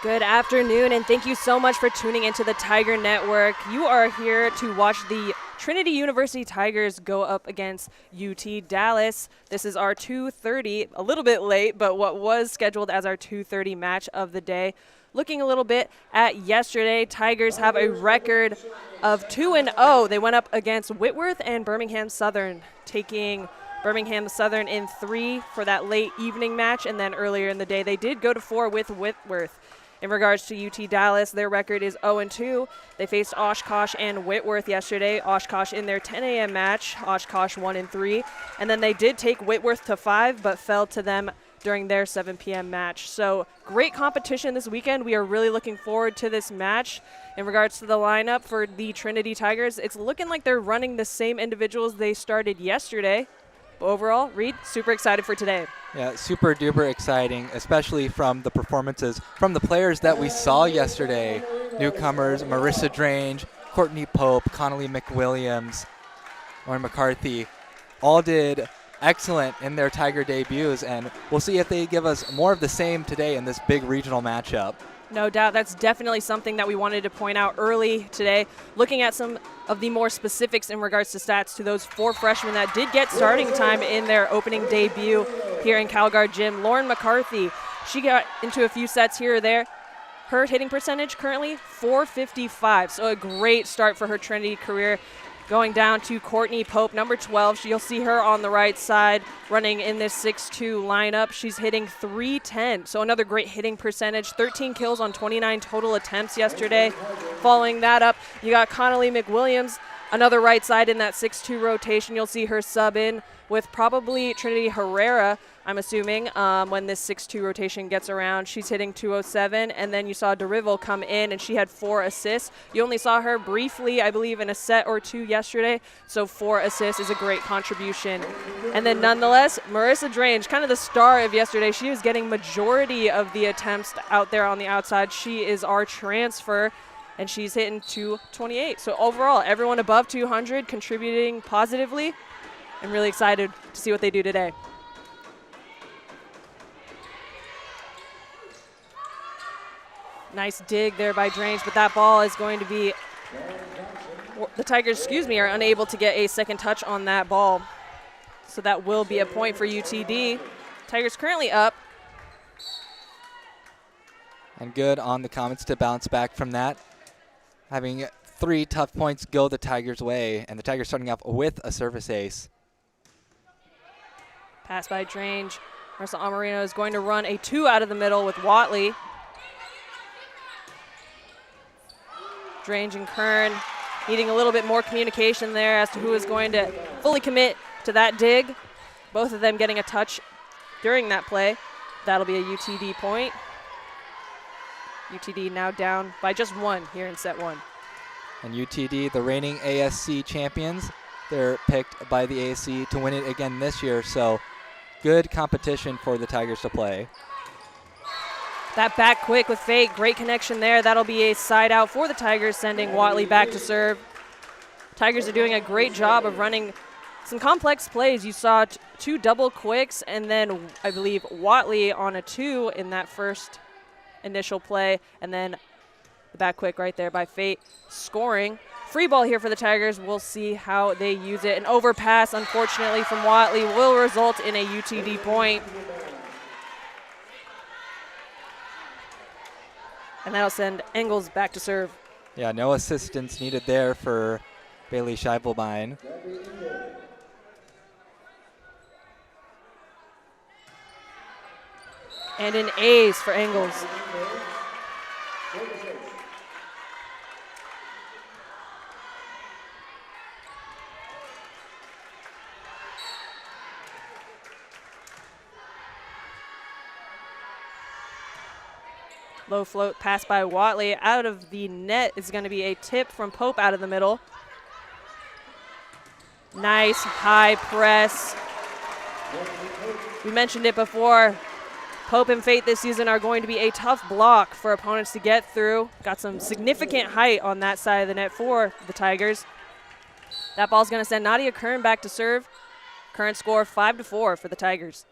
Good afternoon, and thank you so much for tuning into the Tiger Network. You are here to watch the Trinity University Tigers go up against UT Dallas. This is our 2:30, a little bit late, but what was scheduled as our 2:30 match of the day. Looking a little bit at yesterday, Tigers have a record of 2-0. They went up against Whitworth and Birmingham Southern, taking Birmingham Southern in 3 for that late evening match, and then earlier in the day they did go to 4 with Whitworth. In regards to UT Dallas, their record is 0-2. They faced Oshkosh and Whitworth yesterday. Oshkosh in their 10 a.m. match. Oshkosh 1-3. And then they did take Whitworth to 5, but fell to them during their 7 p.m. match. So great competition this weekend. We are really looking forward to this match. In regards to the lineup for the Trinity Tigers, it's looking like they're running the same individuals they started yesterday. But overall, Reed, super excited for today. Yeah, super duper exciting, especially from the performances from the players that we saw yesterday. Newcomers, Marissa Drange, Courtney Pope, Connolly McWilliams, Lauren McCarthy, all did excellent in their Tiger debuts, and we'll see if they give us more of the same today in this big regional matchup. No doubt. That's definitely something that we wanted to point out early today. Looking at some of the more specifics in regards to stats to those 4 freshmen that did get starting time in their opening debut here in CalGuard Gym. Lauren McCarthy, she got into a few sets here or there. Her hitting percentage currently .455, so a great start for her Trinity career. Going down to Courtney Pope, number 12. You'll see her on the right side running in this 6'2 lineup. She's hitting .310, so another great hitting percentage. 13 kills on 29 total attempts yesterday. Following that up, you got Connolly McWilliams, another right side in that 6'2 rotation. You'll see her sub in with probably Trinity Herrera, I'm assuming, when this 6'2 rotation gets around. She's hitting .207, and then you saw Derival come in, and she had 4 assists. You only saw her briefly, I believe, in a set or 2 yesterday, so 4 assists is a great contribution. And then nonetheless, Marissa Drange, kind of the star of yesterday. She was getting majority of the attempts out there on the outside. She is our transfer, and she's hitting .228. So overall, everyone above 200 contributing positively. I'm really excited to see what they do today. Nice dig there by Drange, but that ball is going to be, the Tigers, are unable to get a second touch on that ball. So that will be a point for UTD. Tigers currently up. And good on the Comets to bounce back from that. Having 3 tough points go the Tigers' way, and the Tigers starting off with a service ace. Pass by Drange. Marissa Amarino is going to run a 2 out of the middle with Watley. Drange and Kern needing a little bit more communication there as to who is going to fully commit to that dig. Both of them getting a touch during that play. That'll be a UTD point. UTD now down by just 1 here in set 1. And UTD, the reigning ASC champions, they're picked by the ASC to win it again this year, so good competition for the Tigers to play. That back quick with Fate, great connection there. That'll be a side out for the Tigers, sending Watley back to serve. Tigers are doing a great job of running some complex plays. You saw 2 double quicks, and then I believe Watley on a 2 in that first initial play, and then the back quick right there by Fate scoring. Free ball here for the Tigers. We'll see how they use it. An overpass, unfortunately, from Watley will result in a UTD point. And that'll send Engels back to serve. Yeah, no assistance needed there for Bailey Scheibelbein. And an ace for Engels. Low float pass by Watley. Out of the net is going to be a tip from Pope out of the middle. Nice high press. We mentioned it before. Pope and Fate this season are going to be a tough block for opponents to get through. Got some significant height on that side of the net for the Tigers. That ball's going to send Nadia Kern back to serve. Current score 5-4 for the Tigers.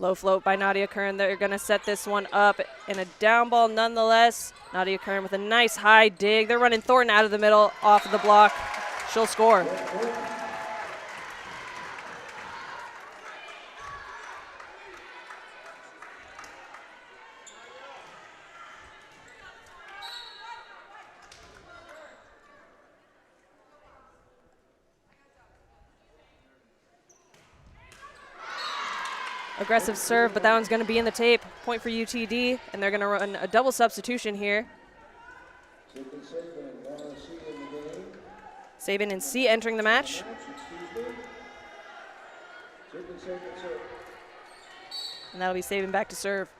Low float by Nadia Kern. They're going to set this one up in a down ball nonetheless. Nadia Kern with a nice high dig. They're running Thornton out of the middle, off of the block. She'll score. Aggressive serve, but that one's going to be in the tape. Point for UTD, and they're going to run a double substitution here. Sabin and C entering the match. And that'll be Sabin back to serve.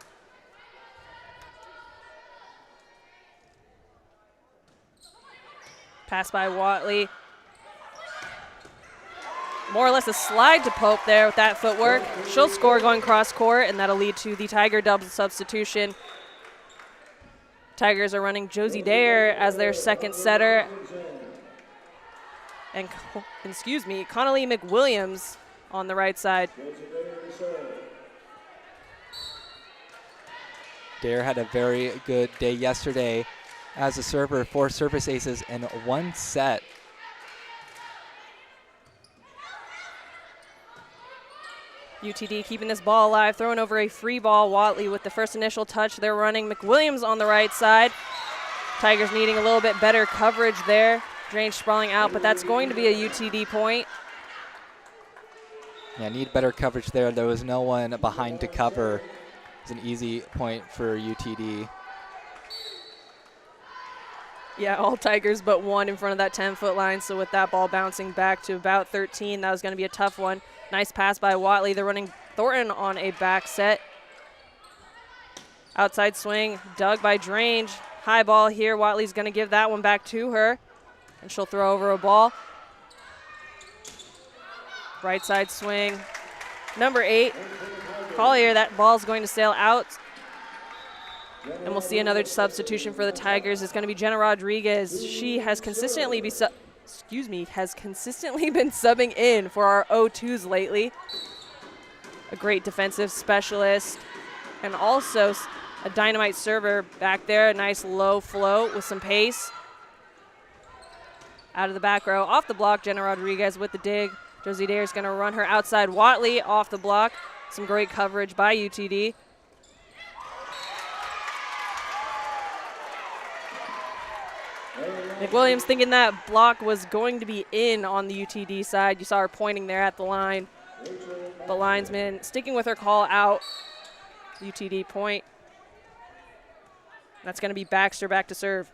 Pass by Watley. More or less a slide to Pope there with that footwork. She'll score going cross court, and that'll lead to the Tiger double substitution. Tigers are running Josie Dare as their second setter. And, Connolly McWilliams on the right side. Dare had a very good day yesterday as a server, 4 service aces in 1 set. UTD keeping this ball alive, throwing over a free ball. Watley with the first initial touch. They're running McWilliams on the right side. Tigers needing a little bit better coverage there. Drange sprawling out, but that's going to be a UTD point. Yeah, need better coverage there. There was no one behind to cover. It's an easy point for UTD. Yeah, all Tigers but one in front of that 10-foot line. So with that ball bouncing back to about 13, that was going to be a tough one. Nice pass by Watley. They're running Thornton on a back set. Outside swing, dug by Drange. High ball here. Watley's going to give that one back to her, and she'll throw over a ball. Right side swing. Number 8, Collier. That ball's going to sail out. And we'll see another substitution for the Tigers. It's going to be Jenna Rodriguez. She has consistently been subbing in for our O2s lately. A great defensive specialist and also a dynamite server back there. A nice low float with some pace. Out of the back row, off the block, Jenna Rodriguez with the dig. Josie Dare is going to run her outside. Watley off the block. Some great coverage by UTD. McWilliams thinking that block was going to be in on the UTD side. You saw her pointing there at the line. The linesman sticking with her call out. UTD point. That's going to be Baxter back to serve.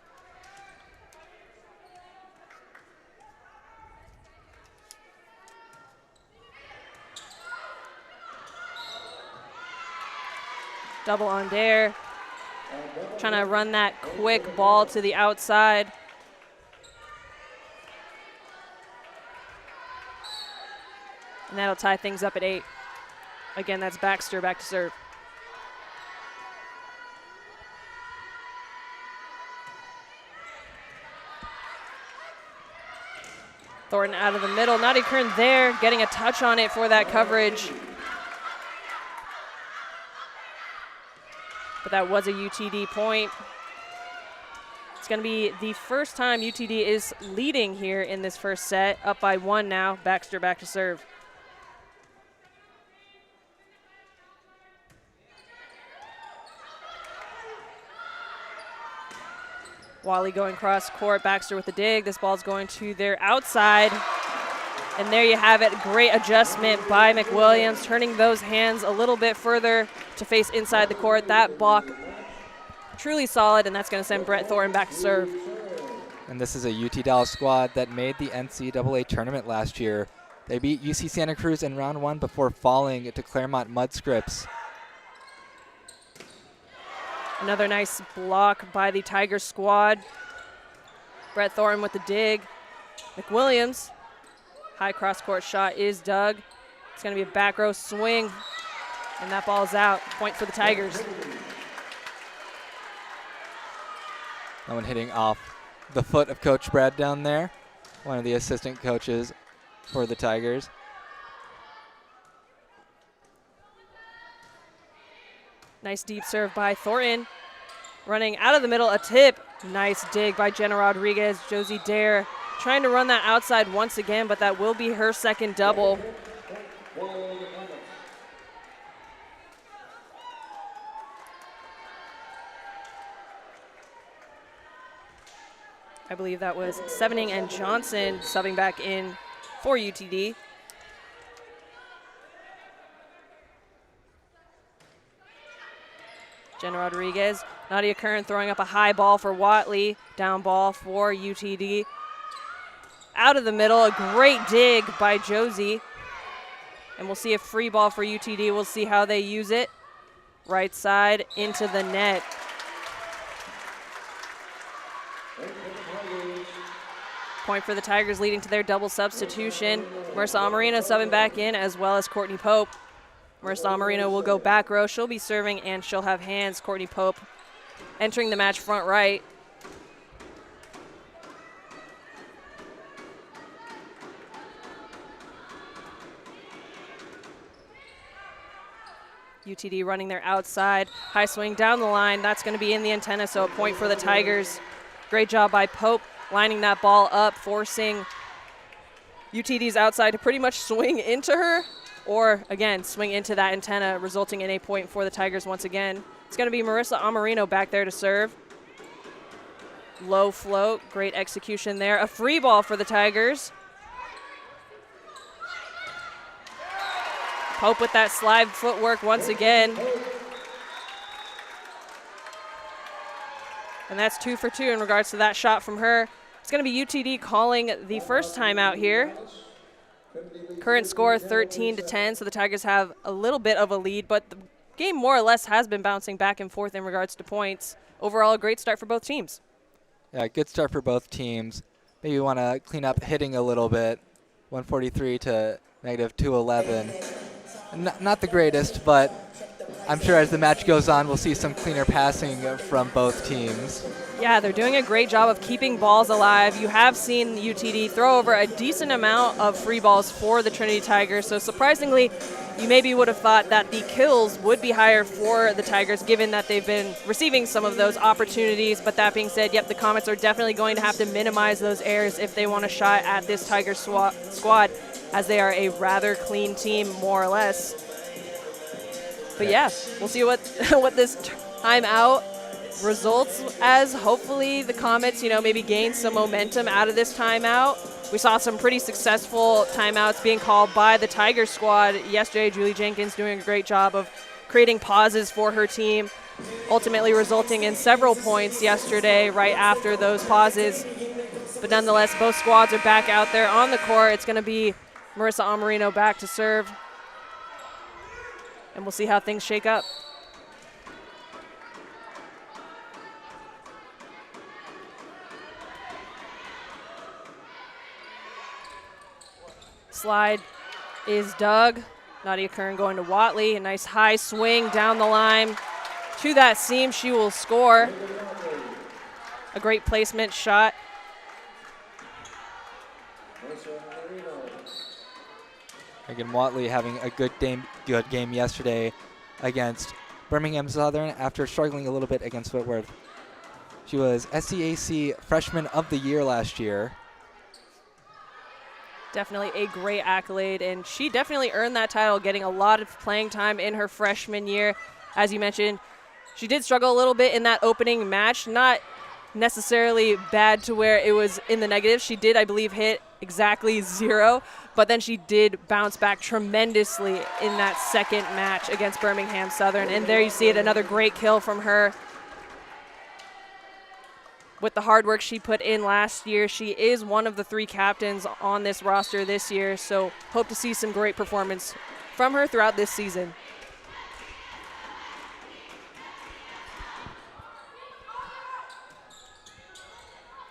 Double on Dare. Trying to run that quick ball to the outside. And that'll tie things up at 8. Again, that's Baxter back to serve. Thornton out of the middle. Nadia Kern there, getting a touch on it for that coverage. But that was a UTD point. It's going to be the first time UTD is leading here in this first set. Up by 1 now. Baxter back to serve. Wally going cross court. Baxter with the dig. This ball's going to their outside. And there you have it. Great adjustment by McWilliams, turning those hands a little bit further to face inside the court. That block truly solid, and that's going to send Brett Thornton back to serve. And this is a UT Dallas squad that made the NCAA tournament last year. They beat UC Santa Cruz in round 1 before falling to Claremont Mudscripts. Another nice block by the Tiger squad. Brett Thornton with the dig. McWilliams. High cross-court shot is dug. It's going to be a back row swing, and that ball is out. Point for the Tigers. That one hitting off the foot of Coach Brad down there, one of the assistant coaches for the Tigers. Nice deep serve by Thornton. Running out of the middle, a tip. Nice dig by Jenna Rodriguez. Josie Dare trying to run that outside once again, but that will be her second double. I believe that was Sevening and Johnson subbing back in for UTD. Jenna Rodriguez, Nadia Kern throwing up a high ball for Watley, down ball for UTD. Out of the middle, a great dig by Josie. And we'll see a free ball for UTD. We'll see how they use it. Right side into the net. Point for the Tigers, leading to their double substitution. Marissa Amarino subbing back in, as well as Courtney Pope. Marissa Amarino will go back row. She'll be serving and she'll have hands. Courtney Pope entering the match front right. UTD running their outside. High swing down the line. That's going to be in the antenna, so a point for the Tigers. Great job by Pope lining that ball up, forcing UTD's outside to pretty much swing into her, or again, swing into that antenna, resulting in a point for the Tigers once again. It's going to be Marissa Amarino back there to serve. Low float, great execution there. A free ball for the Tigers. Pope with that slide footwork once again. And that's 2 for 2 in regards to that shot from her. It's going to be UTD calling the first timeout here. Current score 13-10, so the Tigers have a little bit of a lead, but the game more or less has been bouncing back and forth in regards to points. Overall, a great start for both teams. Yeah, good start for both teams. Maybe you want to clean up hitting a little bit. 143 to negative 211. Not the greatest, but I'm sure as the match goes on, we'll see some cleaner passing from both teams. Yeah, they're doing a great job of keeping balls alive. You have seen UTD throw over a decent amount of free balls for the Trinity Tigers, so surprisingly, you maybe would have thought that the kills would be higher for the Tigers, given that they've been receiving some of those opportunities. But that being said, yep, the Comets are definitely going to have to minimize those errors if they want a shot at this Tigers squad, as they are a rather clean team, more or less. But yeah, we'll see what this timeout results as. Hopefully the Comets, maybe gain some momentum out of this timeout. We saw some pretty successful timeouts being called by the Tiger squad yesterday. Julie Jenkins doing a great job of creating pauses for her team, ultimately resulting in several points yesterday right after those pauses. But nonetheless, both squads are back out there on the court. It's going to be Marissa Amarino back to serve. And we'll see how things shake up. Slide is dug. Nadia Kern going to Watley. A nice high swing down the line to that seam. She will score. A great placement shot. Again, Watley having a good game yesterday against Birmingham Southern after struggling a little bit against Whitworth. She was SCAC Freshman of the Year last year. Definitely a great accolade, and she definitely earned that title, getting a lot of playing time in her freshman year. As you mentioned, she did struggle a little bit in that opening match, not necessarily bad to where it was in the negative. She did, I believe, hit exactly 0, but then she did bounce back tremendously in that second match against Birmingham Southern, and there you see it, another great kill from her. With the hard work she put in last year, she is one of the 3 captains on this roster this year, so hope to see some great performance from her throughout this season.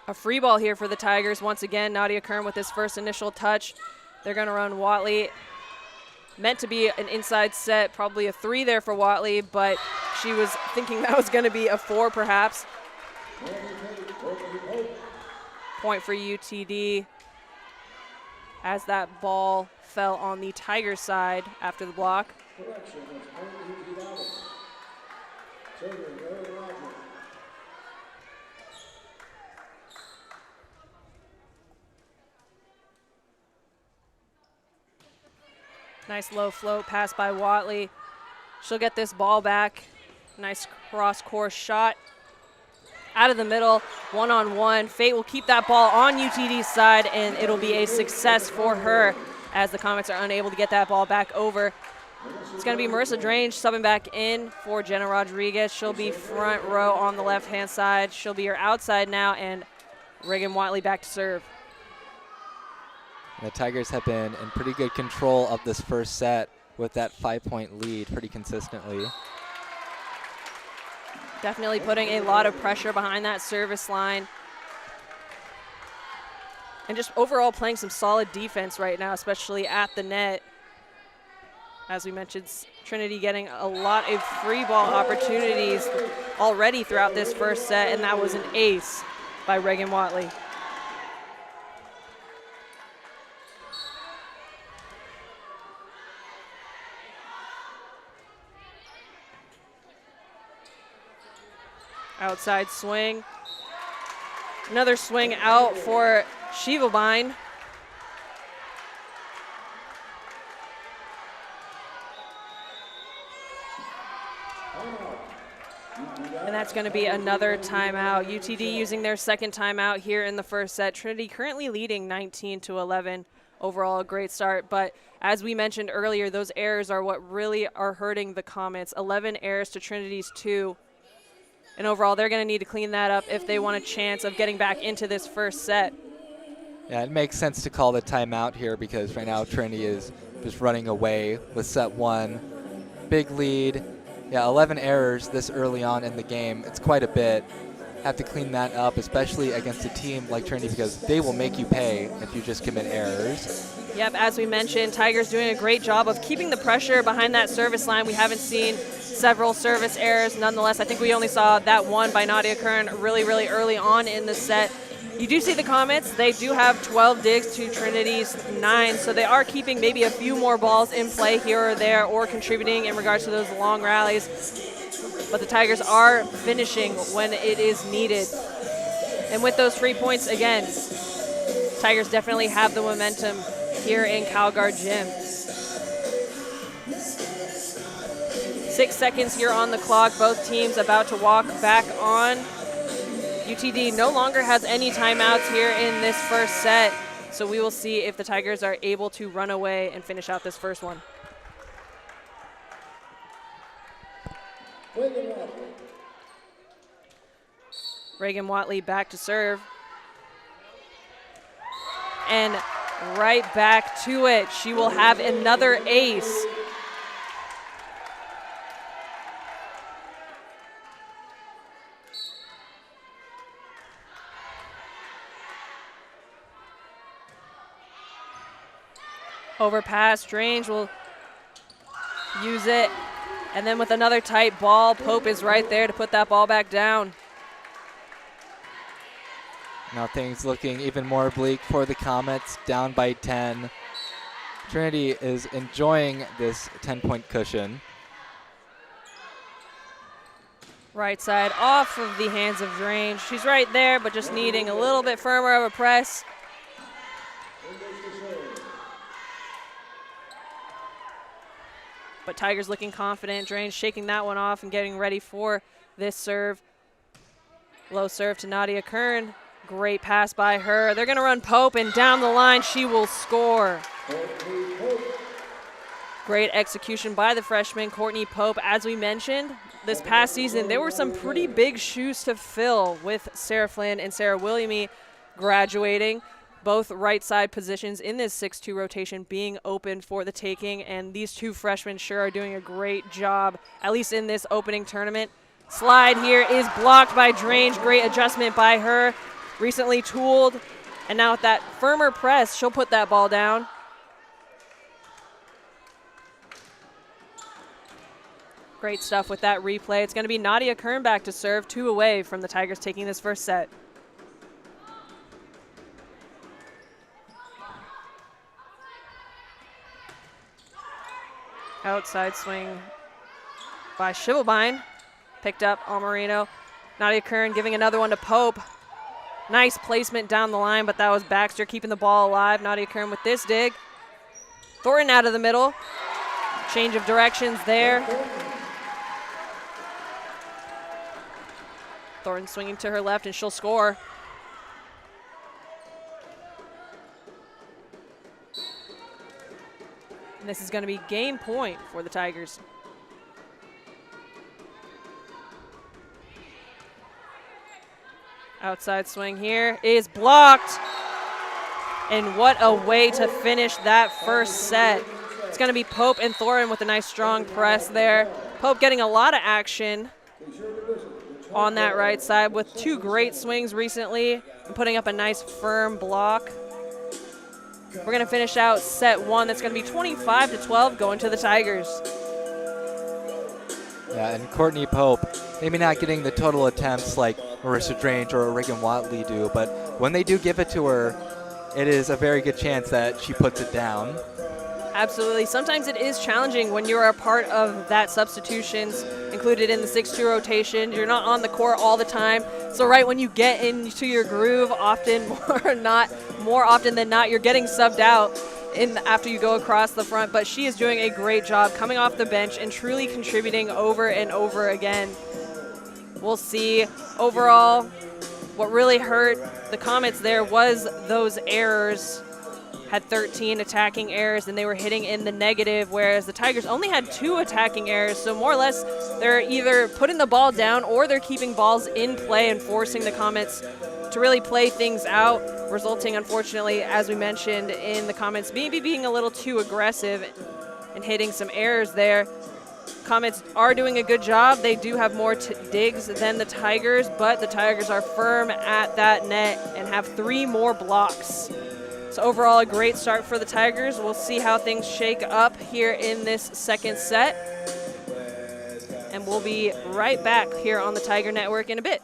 A free ball here for the Tigers. Once again, Nadia Kern with this first initial touch. They're going to run Watley. Meant to be an inside set, probably a 3 there for Watley, but she was thinking that was going to be a 4 perhaps. Point for UTD as that ball fell on the Tigers side after the block. Nice low float pass by Watley. She'll get this ball back. Nice cross-course shot. Out of the middle, one-on-one. Fate will keep that ball on UTD's side, and it'll be a success for her as the Comets are unable to get that ball back over. It's going to be Marissa Drange subbing back in for Jenna Rodriguez. She'll be front row on the left-hand side. She'll be her outside now, and Reagan Watley back to serve. The Tigers have been in pretty good control of this first set with that 5-point lead pretty consistently. Definitely putting a lot of pressure behind that service line. And just overall playing some solid defense right now, especially at the net. As we mentioned, Trinity getting a lot of free ball opportunities already throughout this first set, and that was an ace by Reagan Watley. Outside swing. Another swing out for Shivabine. And that's going to be another timeout. UTD using their second timeout here in the first set. Trinity currently leading 19-11. Overall, a great start. But as we mentioned earlier, those errors are what really are hurting the Comets. 11 errors to Trinity's 2. And overall, they're going to need to clean that up if they want a chance of getting back into this first set. Yeah, it makes sense to call the timeout here because right now Trinity is just running away with set one. Big lead. Yeah, 11 errors this early on in the game. It's quite a bit. Have to clean that up, especially against a team like Trinity because they will make you pay if you just commit errors. Yep, as we mentioned, Tigers doing a great job of keeping the pressure behind that service line. We haven't seen several service errors. Nonetheless, I think we only saw that one by Nadia Kern really, really early on in the set. You do see the Comets. They do have 12 digs to Trinity's 9, so they are keeping maybe a few more balls in play here or there or contributing in regards to those long rallies. But the Tigers are finishing when it is needed. And with those free points, again, Tigers definitely have the momentum here in Calgard Gym. 6 seconds here on the clock. Both teams about to walk back on. UTD no longer has any timeouts here in this first set, so we will see if the Tigers are able to run away and finish out this first one. Reagan Watley back to serve. And right back to it. She will have another ace. Overpass, Strange will use it. And then with another tight ball, Pope is right there to put that ball back down. Now things looking even more bleak for the Comets, down by 10. Trinity is enjoying this 10-point cushion. Right side off of the hands of Strange. She's right there, but just needing a little bit firmer of a press. But Tigers looking confident. Strange shaking that one off and getting ready for this serve. Low serve to Nadia Kern. Great pass by her. They're going to run Pope, and down the line she will score. Great execution by the freshman, Courtney Pope. As we mentioned, this past season, there were some pretty big shoes to fill with Sarah Flynn and Sarah Williamy graduating. Both right side positions in this 6-2 rotation being open for the taking, and these two freshmen sure are doing a great job, at least in this opening tournament. Slide here is blocked by Drange. Great adjustment by her. Recently tooled, and now with that firmer press, she'll put that ball down. Great stuff with that replay. It's going to be Nadia Kern back to serve, 2 away from the Tigers taking this first set. Outside swing by Shivabine. Picked up Almarino. Nadia Kern giving another one to Pope. Nice placement down the line, but that was Baxter keeping the ball alive. Nadia Kern with this dig. Thornton out of the middle. Change of directions there. Thornton swinging to her left, and she'll score. And this is going to be game point for the Tigers. Outside swing here is blocked. And what a way to finish that first set. It's going to be Pope and Thornton with a nice strong press there. Pope getting a lot of action on that right side with 2 great swings recently and putting up a nice firm block. We're going to finish out set 1. That's going to be 25-12 going to the Tigers. Yeah, and Courtney Pope, maybe not getting the total attempts like Marissa Drange or Reagan Watley do, but when they do give it to her, it is a very good chance that she puts it down. Absolutely. Sometimes it is challenging when you're a part of that substitutions included in the 6-2 rotation. You're not on the court all the time. So right when you get into your groove, more often than not, you're getting subbed out after you go across the front. But she is doing a great job coming off the bench and truly contributing over and over again. We'll see. Overall, what really hurt the Comets there was those errors. Had 13 attacking errors, and they were hitting in the negative, whereas the Tigers only had 2 attacking errors. So more or less, they're either putting the ball down or they're keeping balls in play and forcing the Comets to really play things out, resulting, unfortunately, as we mentioned, in the Comets maybe being a little too aggressive and hitting some errors there. Comets are doing a good job. They do have more digs than the Tigers, but the Tigers are firm at that net and have 3 more blocks. So overall, a great start for the Tigers. We'll see how things shake up here in this second set. And we'll be right back here on the Tiger Network in a bit.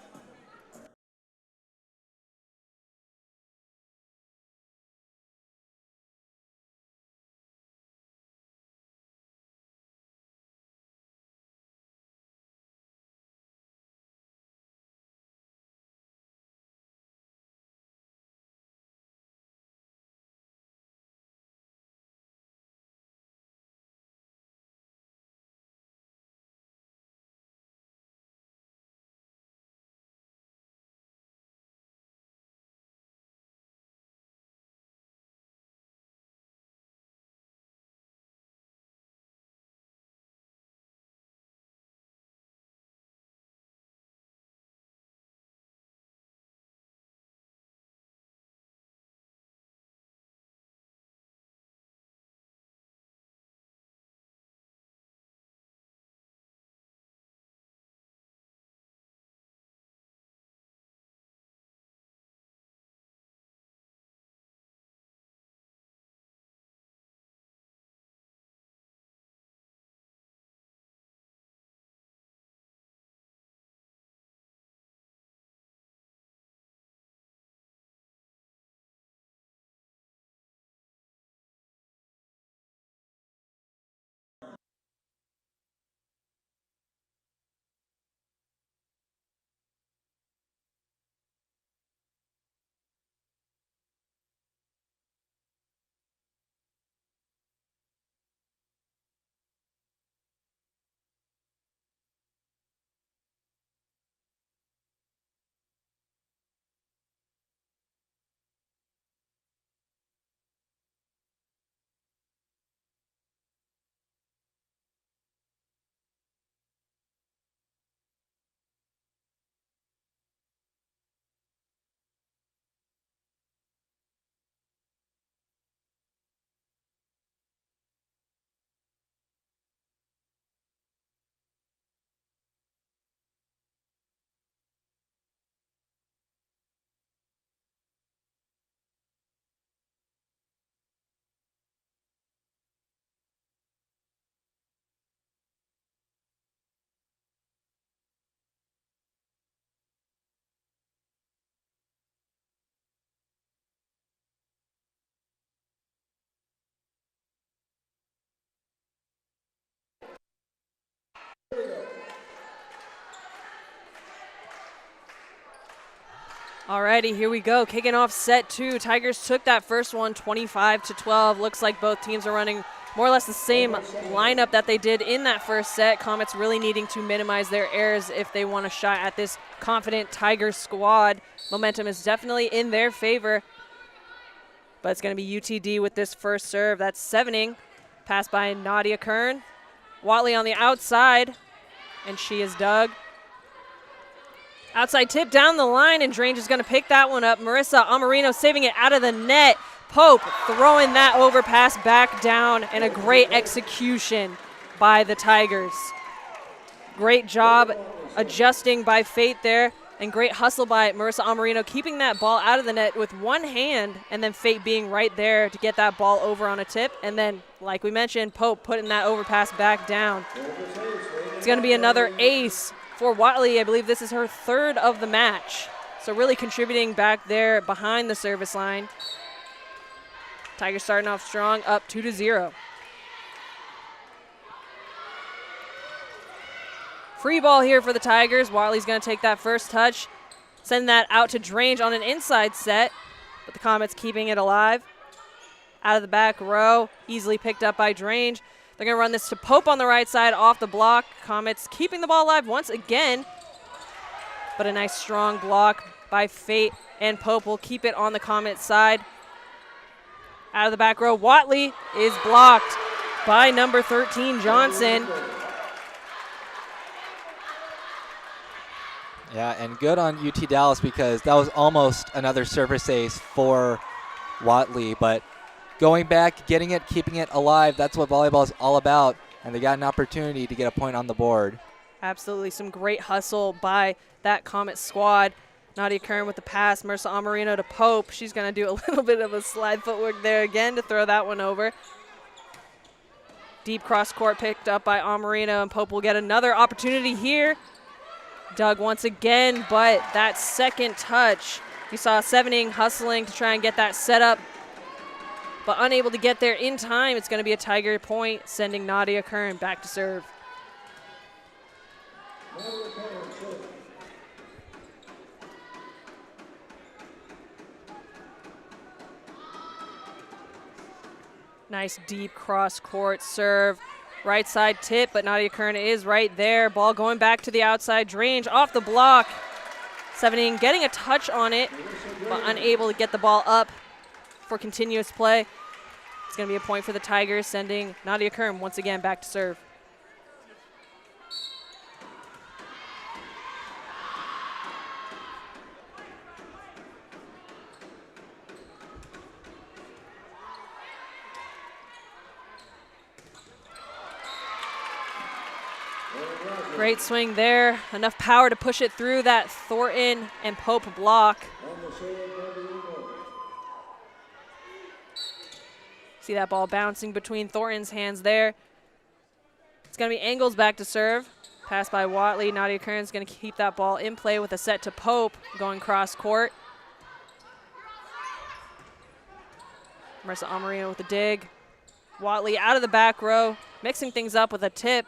Alrighty, here we go. Kicking off set 2. Tigers took that first one 25-12. Looks like both teams are running more or less the same lineup that they did in that first set. Comets really needing to minimize their errors if they want a shot at this confident Tigers squad. Momentum is definitely in their favor. But it's going to be UTD with this first serve. That's Sevening. Passed by Nadia Kern. Watley on the outside, and she is dug. Outside tip down the line, and Drange is going to pick that one up. Marissa Amarino saving it out of the net. Pope throwing that overpass back down, and a great execution by the Tigers. Great job adjusting by Fate there, and great hustle by Marissa Amarino, keeping that ball out of the net with one hand, and then Fate being right there to get that ball over on a tip. And then, like we mentioned, Pope putting that overpass back down. It's going to be another ace for Watley. I believe this is her third of the match. So really contributing back there behind the service line. Tigers starting off strong, up 2-0. Free ball here for the Tigers. Watley's going to take that first touch, send that out to Drange on an inside set, but the Comets keeping it alive. Out of the back row, easily picked up by Drange. They're going to run this to Pope on the right side off the block. Comets keeping the ball alive once again, but a nice strong block by Fate, and Pope will keep it on the Comet side. Out of the back row, Watley is blocked by number 13, Johnson. Yeah, and good on UT Dallas, because that was almost another service ace for Watley, but going back, getting it, keeping it alive, that's what volleyball is all about, and they got an opportunity to get a point on the board. Absolutely, some great hustle by that Comet squad. Nadia Kern with the pass, Marissa Amarino to Pope. She's going to do a little bit of a slide footwork there again to throw that one over. Deep cross court picked up by Amarino, and Pope will get another opportunity here. Dug once again, but that second touch, you saw Sevening hustling to try and get that set up, but unable to get there in time. It's going to be a Tiger point, sending Nadia Kern back to serve. Nice deep cross court serve. Right side tip, but Nadia Kern is right there. Ball going back to the outside. Drange off the block. Sevening getting a touch on it, but unable to get the ball up for continuous play. It's going to be a point for the Tigers, sending Nadia Kern once again back to serve. Great swing there. Enough power to push it through that Thornton and Pope block. See that ball bouncing between Thornton's hands there. It's going to be Engels back to serve. Pass by Watley. Nadia Kern's going to keep that ball in play with a set to Pope going cross court. Marissa Amarino with the dig. Watley out of the back row, mixing things up with a tip.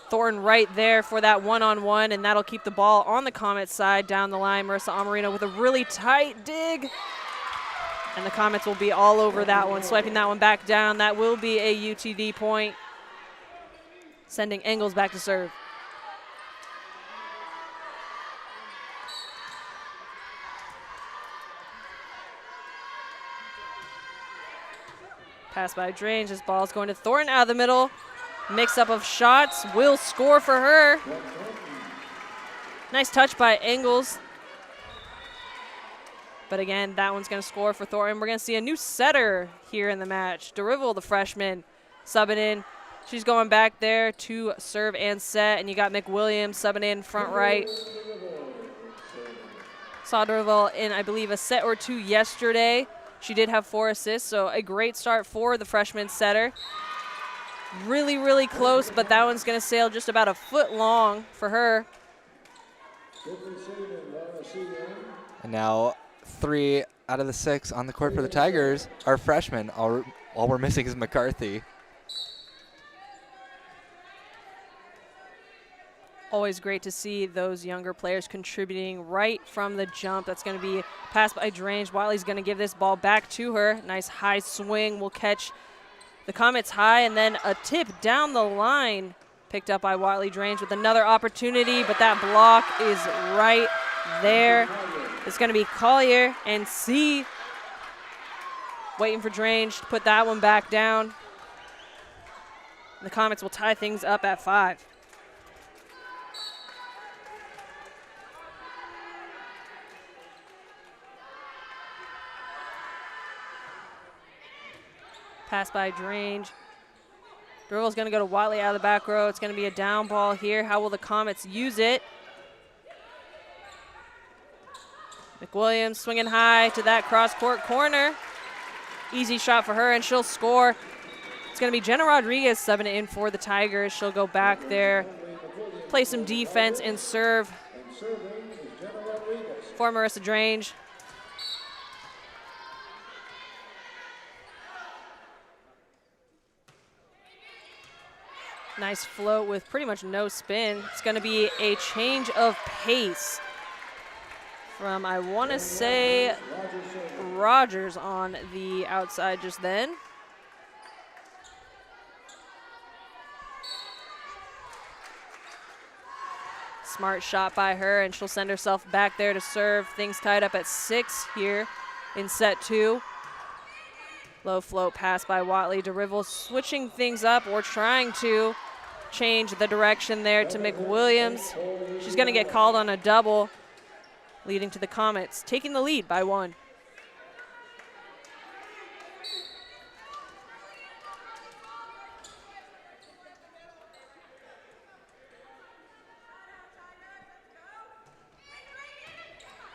Thornton right there for that one-on-one, and that'll keep the ball on the Comets side down the line. Marissa Amarino with a really tight dig. And the Comets will be all over that one, swiping that one back down. That will be a UTD point, sending Engels back to serve. Pass by Drange. This ball's going to Thornton out of the middle. Mix up of shots will score for her. Nice touch by Engels. But again, that one's going to score for Thornton. We're going to see a new setter here in the match. Derival, the freshman, subbing in. She's going back there to serve and set. And you got McWilliams subbing in front right. Saw Derival in, I believe, a set or two yesterday. She did have 4 assists, so a great start for the freshman setter. Really, really close, but that one's going to sail just about a foot long for her. And now 3 out of the 6 on the court for the Tigers are freshmen. All we're missing is McCarthy. Always great to see those younger players contributing right from the jump. That's going to be passed by Drange. Watley's going to give this ball back to her. Nice high swing will catch the Comets high, and then a tip down the line picked up by Watley. Drange with another opportunity, but that block is right there. It's going to be Collier and C waiting for Drange to put that one back down. The Comets will tie things up at 5. Pass by Drange. Dribble's going to go to Watley out of the back row. It's going to be a down ball here. How will the Comets use it? McWilliams swinging high to that cross-court corner. Easy shot for her, and she'll score. It's going to be Jenna Rodriguez subbing in for the Tigers. She'll go back there, play some defense, and serve for Marissa Drange. Nice float with pretty much no spin. It's going to be a change of pace from, I want to say, Rogers on the outside just then. Smart shot by her, and she'll send herself back there to serve. Things tied up at 6 here in set 2. Low float pass by Watley. DeRivel switching things up, or trying to change the direction there to McWilliams. She's going to get called on a double, leading to the Comets taking the lead by 1.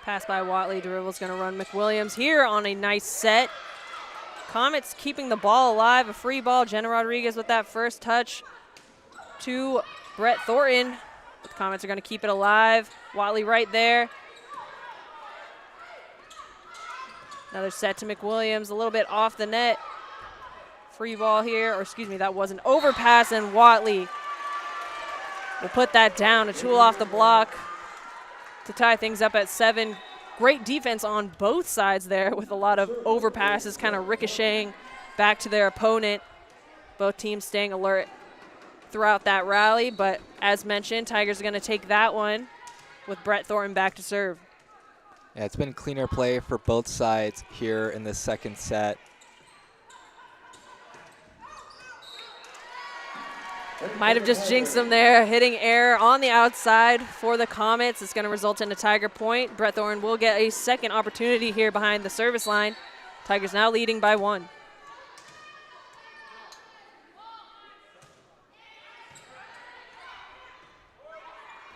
Pass by Watley. DeRivel's going to run McWilliams here on a nice set. Comets keeping the ball alive. A free ball. Jenna Rodriguez with that first touch to Brett Thornton. The Comets are going to keep it alive. Watley right there. Another set to McWilliams, a little bit off the net. Free ball here, or excuse me, that was an overpass, and Watley will put that down. A tool off the block to tie things up at 7. Great defense on both sides there, with a lot of overpasses kind of ricocheting back to their opponent. Both teams staying alert throughout that rally, but as mentioned, Tigers are going to take that one with Brett Thornton back to serve. Yeah, it's been cleaner play for both sides here in the second set. Might have just jinxed them there, hitting air on the outside for the Comets. It's going to result in a Tiger point. Brett Thornton will get a second opportunity here behind the service line. Tigers now leading by 1.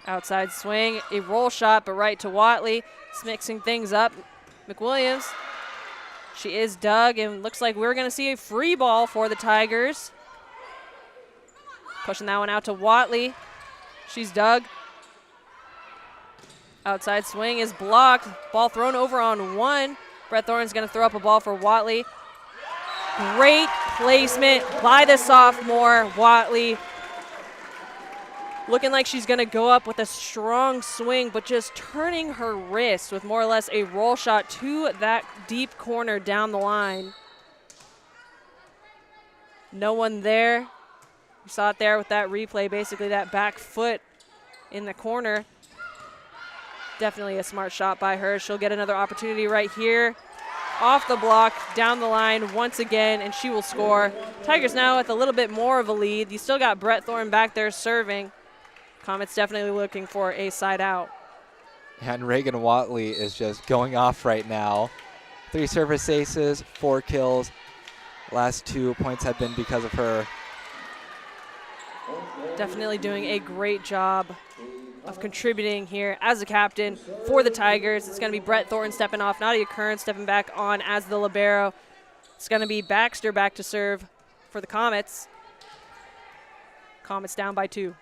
Outside swing, a roll shot, but right to Watley. It's mixing things up. McWilliams, she is dug, and looks like we're going to see a free ball for the Tigers. Pushing that one out to Watley. She's dug. Outside swing is blocked. Ball thrown over on 1. Brett Thornton's going to throw up a ball for Watley. Great placement by the sophomore, Watley. Looking like she's going to go up with a strong swing, but just turning her wrist with more or less a roll shot to that deep corner down the line. No one there. We saw it there with that replay, basically that back foot in the corner. Definitely a smart shot by her. She'll get another opportunity right here. Off the block, down the line once again, and she will score. Tigers now with a little bit more of a lead. You still got Brett Thornton back there serving. Comets definitely looking for a side out. And Reagan Watley is just going off right now. 3 service aces, 4 kills. Last 2 points have been because of her. Definitely doing a great job of contributing here as a captain for the Tigers. It's going to be Brett Thornton stepping off, Nadia Kern stepping back on as the libero. It's going to be Baxter back to serve for the Comets. Comets down by 2.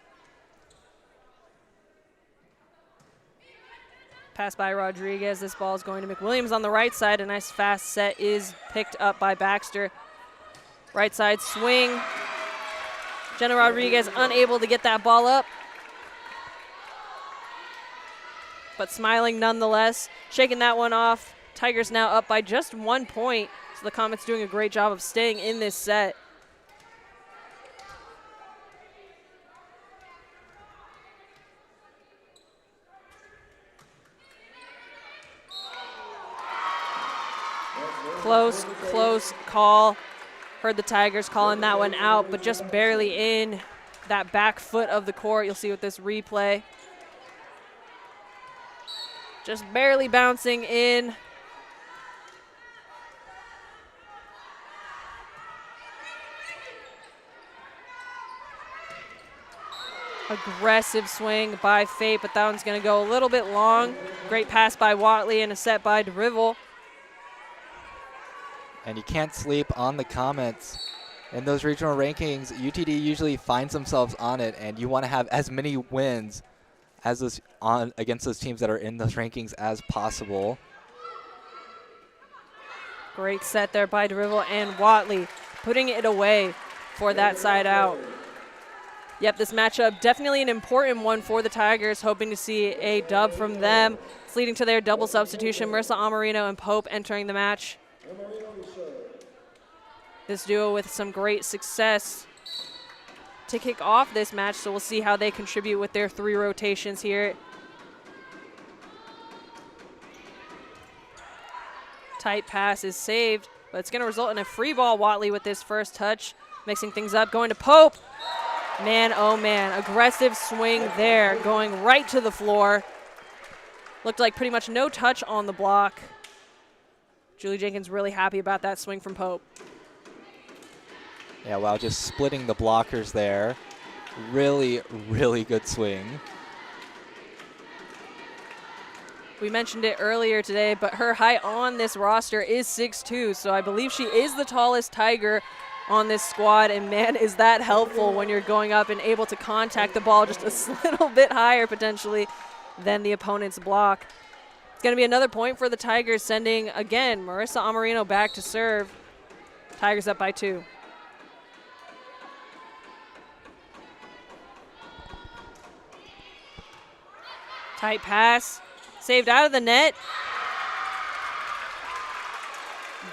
Pass by Rodriguez. This ball is going to McWilliams on the right side. A nice fast set is picked up by Baxter. Right side swing. Jenna Rodriguez unable to get that ball up. but smiling nonetheless, shaking that one off. Tigers now up by just 1 point, so the Comets doing a great job of staying in this set. Close, close call. Heard the Tigers calling that one out, but just barely in that back foot of the court. You'll see with this replay. Just barely bouncing in. Aggressive swing by Fate, but that one's going to go a little bit long. Great pass by Watley and a set by DeRivel. And you can't sleep on the Comets. In those regional rankings, UTD usually finds themselves on it, and you want to have as many wins as those against those teams that are in those rankings as possible. Great set there by DeRivel and Watley, putting it away for that side out. Yep, this matchup definitely an important one for the Tigers, hoping to see a dub from them. It's leading to their double substitution, Marissa Amarino and Pope entering the match. This duo with some great success to kick off this match, so we'll see how they contribute with their 3 rotations here. Tight pass is saved, but it's going to result in a free ball. Watley with this first touch, mixing things up, going to Pope. Man, oh man, aggressive swing there, going right to the floor. Looked like pretty much no touch on the block. Julie Jenkins really happy about that swing from Pope. Yeah, wow, just splitting the blockers there. Really, really good swing. We mentioned it earlier today, but her height on this roster is 6'2", so I believe she is the tallest Tiger on this squad, and man, is that helpful when you're going up and able to contact the ball just a little bit higher potentially than the opponent's block. It's going to be another point for the Tigers, sending, again, Marissa Amarino back to serve. Tigers up by 2. Tight pass, saved out of the net.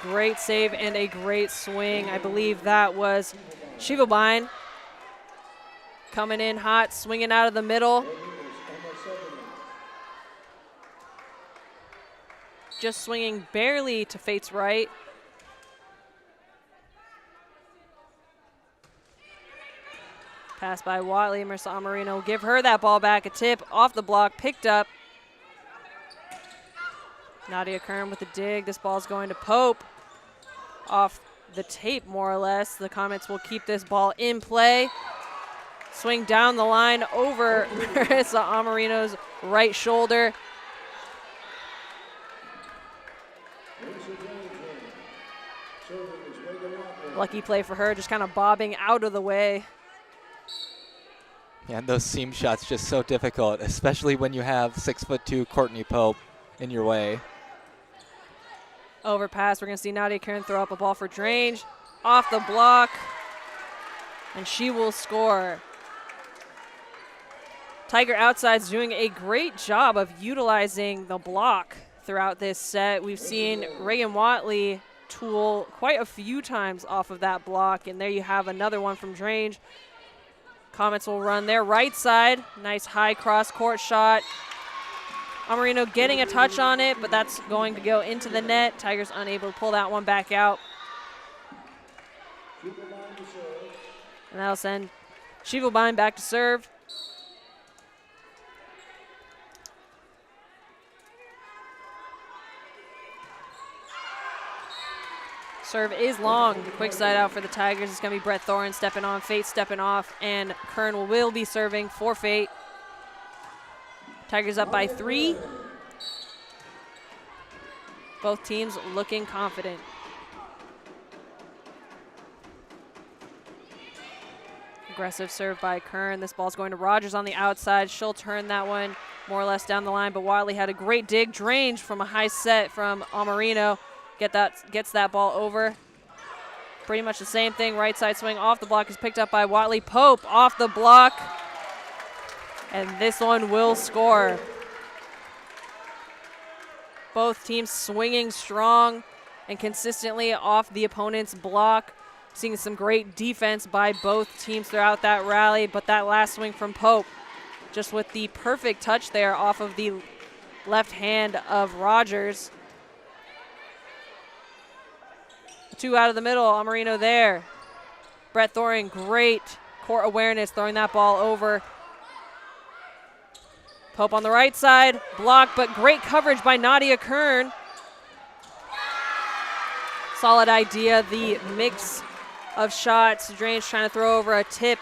Great save and a great swing. I believe that was Shivabine coming in hot, swinging out of the middle. Just swinging barely to Fate's right. Pass by Watley. Marissa Amarino will give her that ball back. A tip off the block, picked up. Nadia Kern with a dig. This ball's going to Pope. Off the tape, more or less. The Comets will keep this ball in play. Swing down the line over Marissa Amarino's right shoulder. Lucky play for her, just kind of bobbing out of the way. Yeah, and those seam shots just so difficult, especially when you have 6'2" Courtney Pope in your way. Overpass, we're going to see Nadia Karen throw up a ball for Drange. Off the block, and she will score. Tiger Outside's doing a great job of utilizing the block throughout this set. We've seen Reagan Watley tool quite a few times off of that block, and there you have another one from Drange. Comets will run their right side. Nice high cross court shot. Amarino getting a touch on it, but that's going to go into the net. Tigers unable to pull that one back out. And that'll send Shivabine back to serve. Serve is long. Quick side out for the Tigers. It's going to be Brett Thorin stepping on, Fate stepping off, and Kern will be serving for Fate. Tigers up by 3. Both teams looking confident. Aggressive serve by Kern. This ball's going to Rogers on the outside. She'll turn that one more or less down the line, but Watley had a great dig. Drange from a high set from Amarino. Gets that ball over. Pretty much the same thing. Right side swing off the block is picked up by Watley. Pope off the block. And this one will score. Both teams swinging strong and consistently off the opponent's block. Seeing some great defense by both teams throughout that rally, but that last swing from Pope, just with the perfect touch there off of the left hand of Rogers. 2 out of the middle, Amarino there. Brett Thoring, great court awareness, throwing that ball over. Pope on the right side, blocked, but great coverage by Nadia Kern. Solid idea, the mix of shots. Drange trying to throw over a tip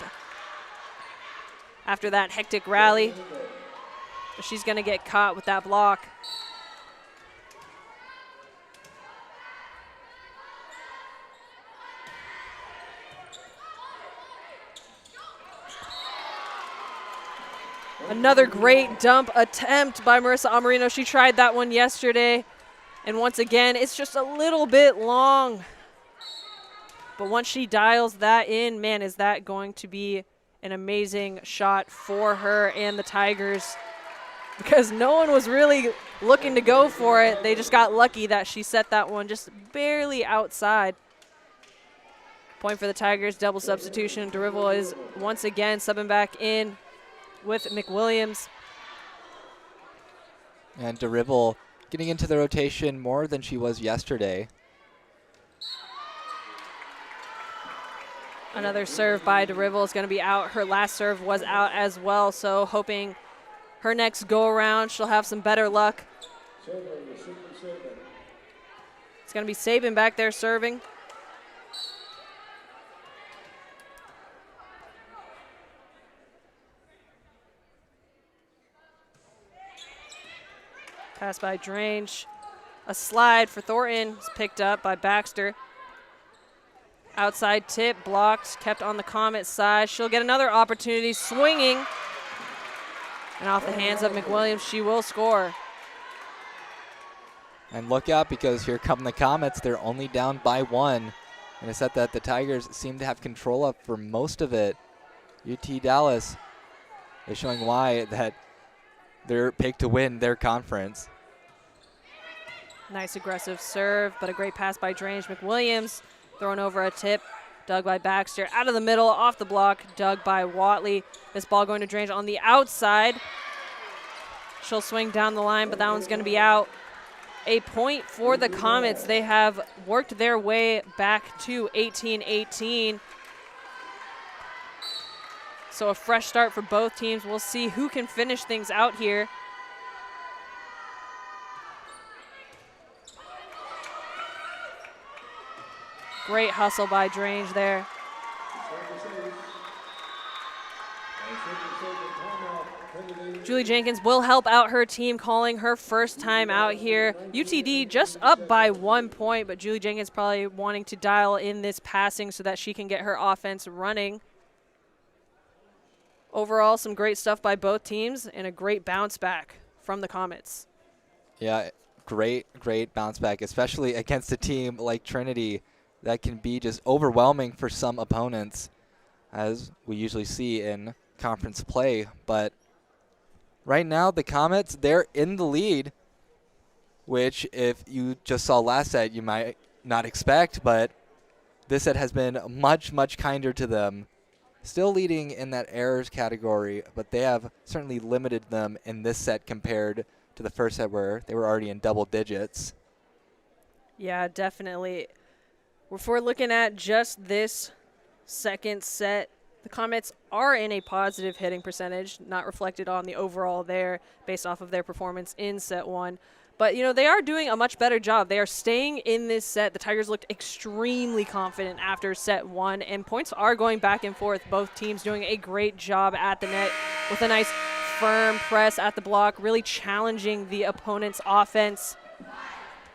after that hectic rally. But she's going to get caught with that block. Another great dump attempt by Marissa Amarino. She tried that one yesterday. And once again, it's just a little bit long. But once she dials that in, man, is that going to be an amazing shot for her and the Tigers. Because no one was really looking to go for it. They just got lucky that she set that one just barely outside. Point for the Tigers, double substitution. Derival is once again subbing back in with McWilliams. And Derival getting into the rotation more than she was yesterday. Another serve by Derival is going to be out. Her last serve was out as well, so hoping her next go-around she'll have some better luck. It's going to be Sabin back there serving. Pass by Drange. A slide for Thornton is picked up by Baxter. Outside tip, blocked, kept on the Comet side. She'll get another opportunity, swinging. And off the hands of McWilliams, she will score. And look out, because here come the Comets. They're only down by 1. And a set that the Tigers seem to have control of for most of it. UT Dallas is showing why that they're picked to win their conference. Nice aggressive serve, but a great pass by Drange. McWilliams throwing over a tip, dug by Baxter. Out of the middle, off the block, dug by Watley. This ball going to Drange on the outside. She'll swing down the line, but that one's going to be out. A point for the Comets. They have worked their way back to 18-18. So a fresh start for both teams. We'll see who can finish things out here. Great hustle by Drange there. Julie Jenkins will help out her team, calling her first time out here. UTD just up by 1 point, but Julie Jenkins probably wanting to dial in this passing so that she can get her offense running. Overall, some great stuff by both teams and a great bounce back from the Comets. Yeah, great bounce back, especially against a team like Trinity that can be just overwhelming for some opponents, as we usually see in conference play. But right now, the Comets, they're in the lead, which if you just saw last set, you might not expect, but this set has been much, much kinder to them. Still leading in that errors category, but they have certainly limited them in this set compared to the first set where they were already in double digits. Yeah, definitely. If we're looking at just this second set, the Comets are in a positive hitting percentage, not reflected on the overall there based off of their performance in set 1. But, you know, they are doing a much better job. They are staying in this set. The Tigers looked extremely confident after set 1, and points are going back and forth. Both teams doing a great job at the net with a nice firm press at the block, really challenging the opponent's offense.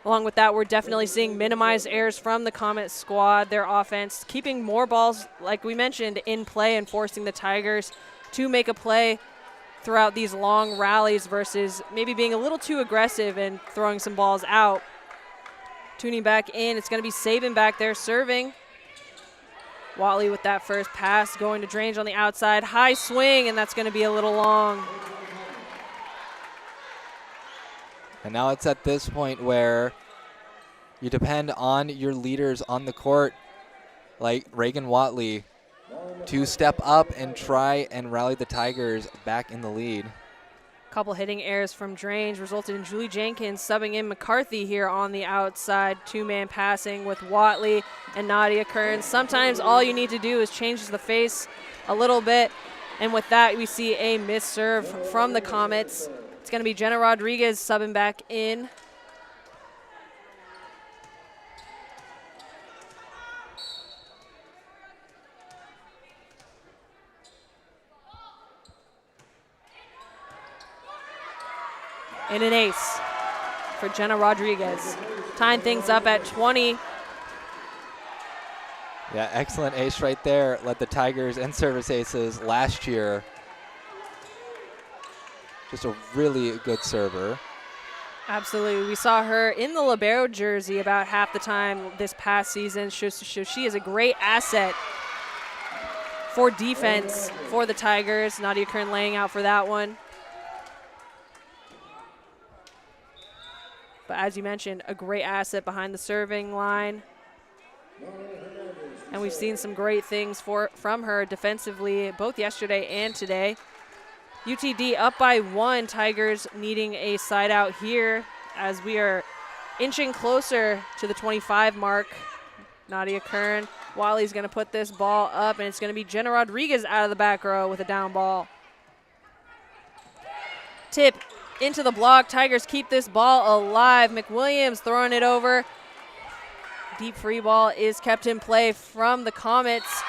Along with that, we're definitely seeing minimized errors from the Comet squad, their offense, keeping more balls, like we mentioned, in play and forcing the Tigers to make a play throughout these long rallies versus maybe being a little too aggressive and throwing some balls out. Tuning back in, it's going to be Sabin back there serving. Watley with that first pass, going to Drange on the outside. High swing, and that's going to be a little long. And now it's at this point where you depend on your leaders on the court, like Reagan Watley, to step up and try and rally the Tigers back in the lead. Couple hitting errors from Drange resulted in Julie Jenkins subbing in McCarthy here on the outside. Two-man passing with Watley and Nadia Kearns. Sometimes all you need to do is change the face a little bit. And with that, we see a missed serve from the Comets. It's going to be Jenna Rodriguez subbing back in. And an ace for Jenna Rodriguez. Tying things up at 20. Yeah, excellent ace right there. Led the Tigers in service aces last year. Just a really good server. Absolutely. We saw her in the libero jersey about half the time this past season. So she is a great asset for defense for the Tigers. Nadia Kern laying out for that one. But as you mentioned, a great asset behind the serving line. And we've seen some great things from her defensively, both yesterday and today. UTD up by 1, Tigers needing a side out here as we are inching closer to the 25 mark. Nadia Kern, Wally's gonna put this ball up, and it's gonna be Jenna Rodriguez out of the back row with a down ball. Tip into the block. Tigers keep this ball alive. McWilliams throwing it over. Deep free ball is kept in play from the Comets.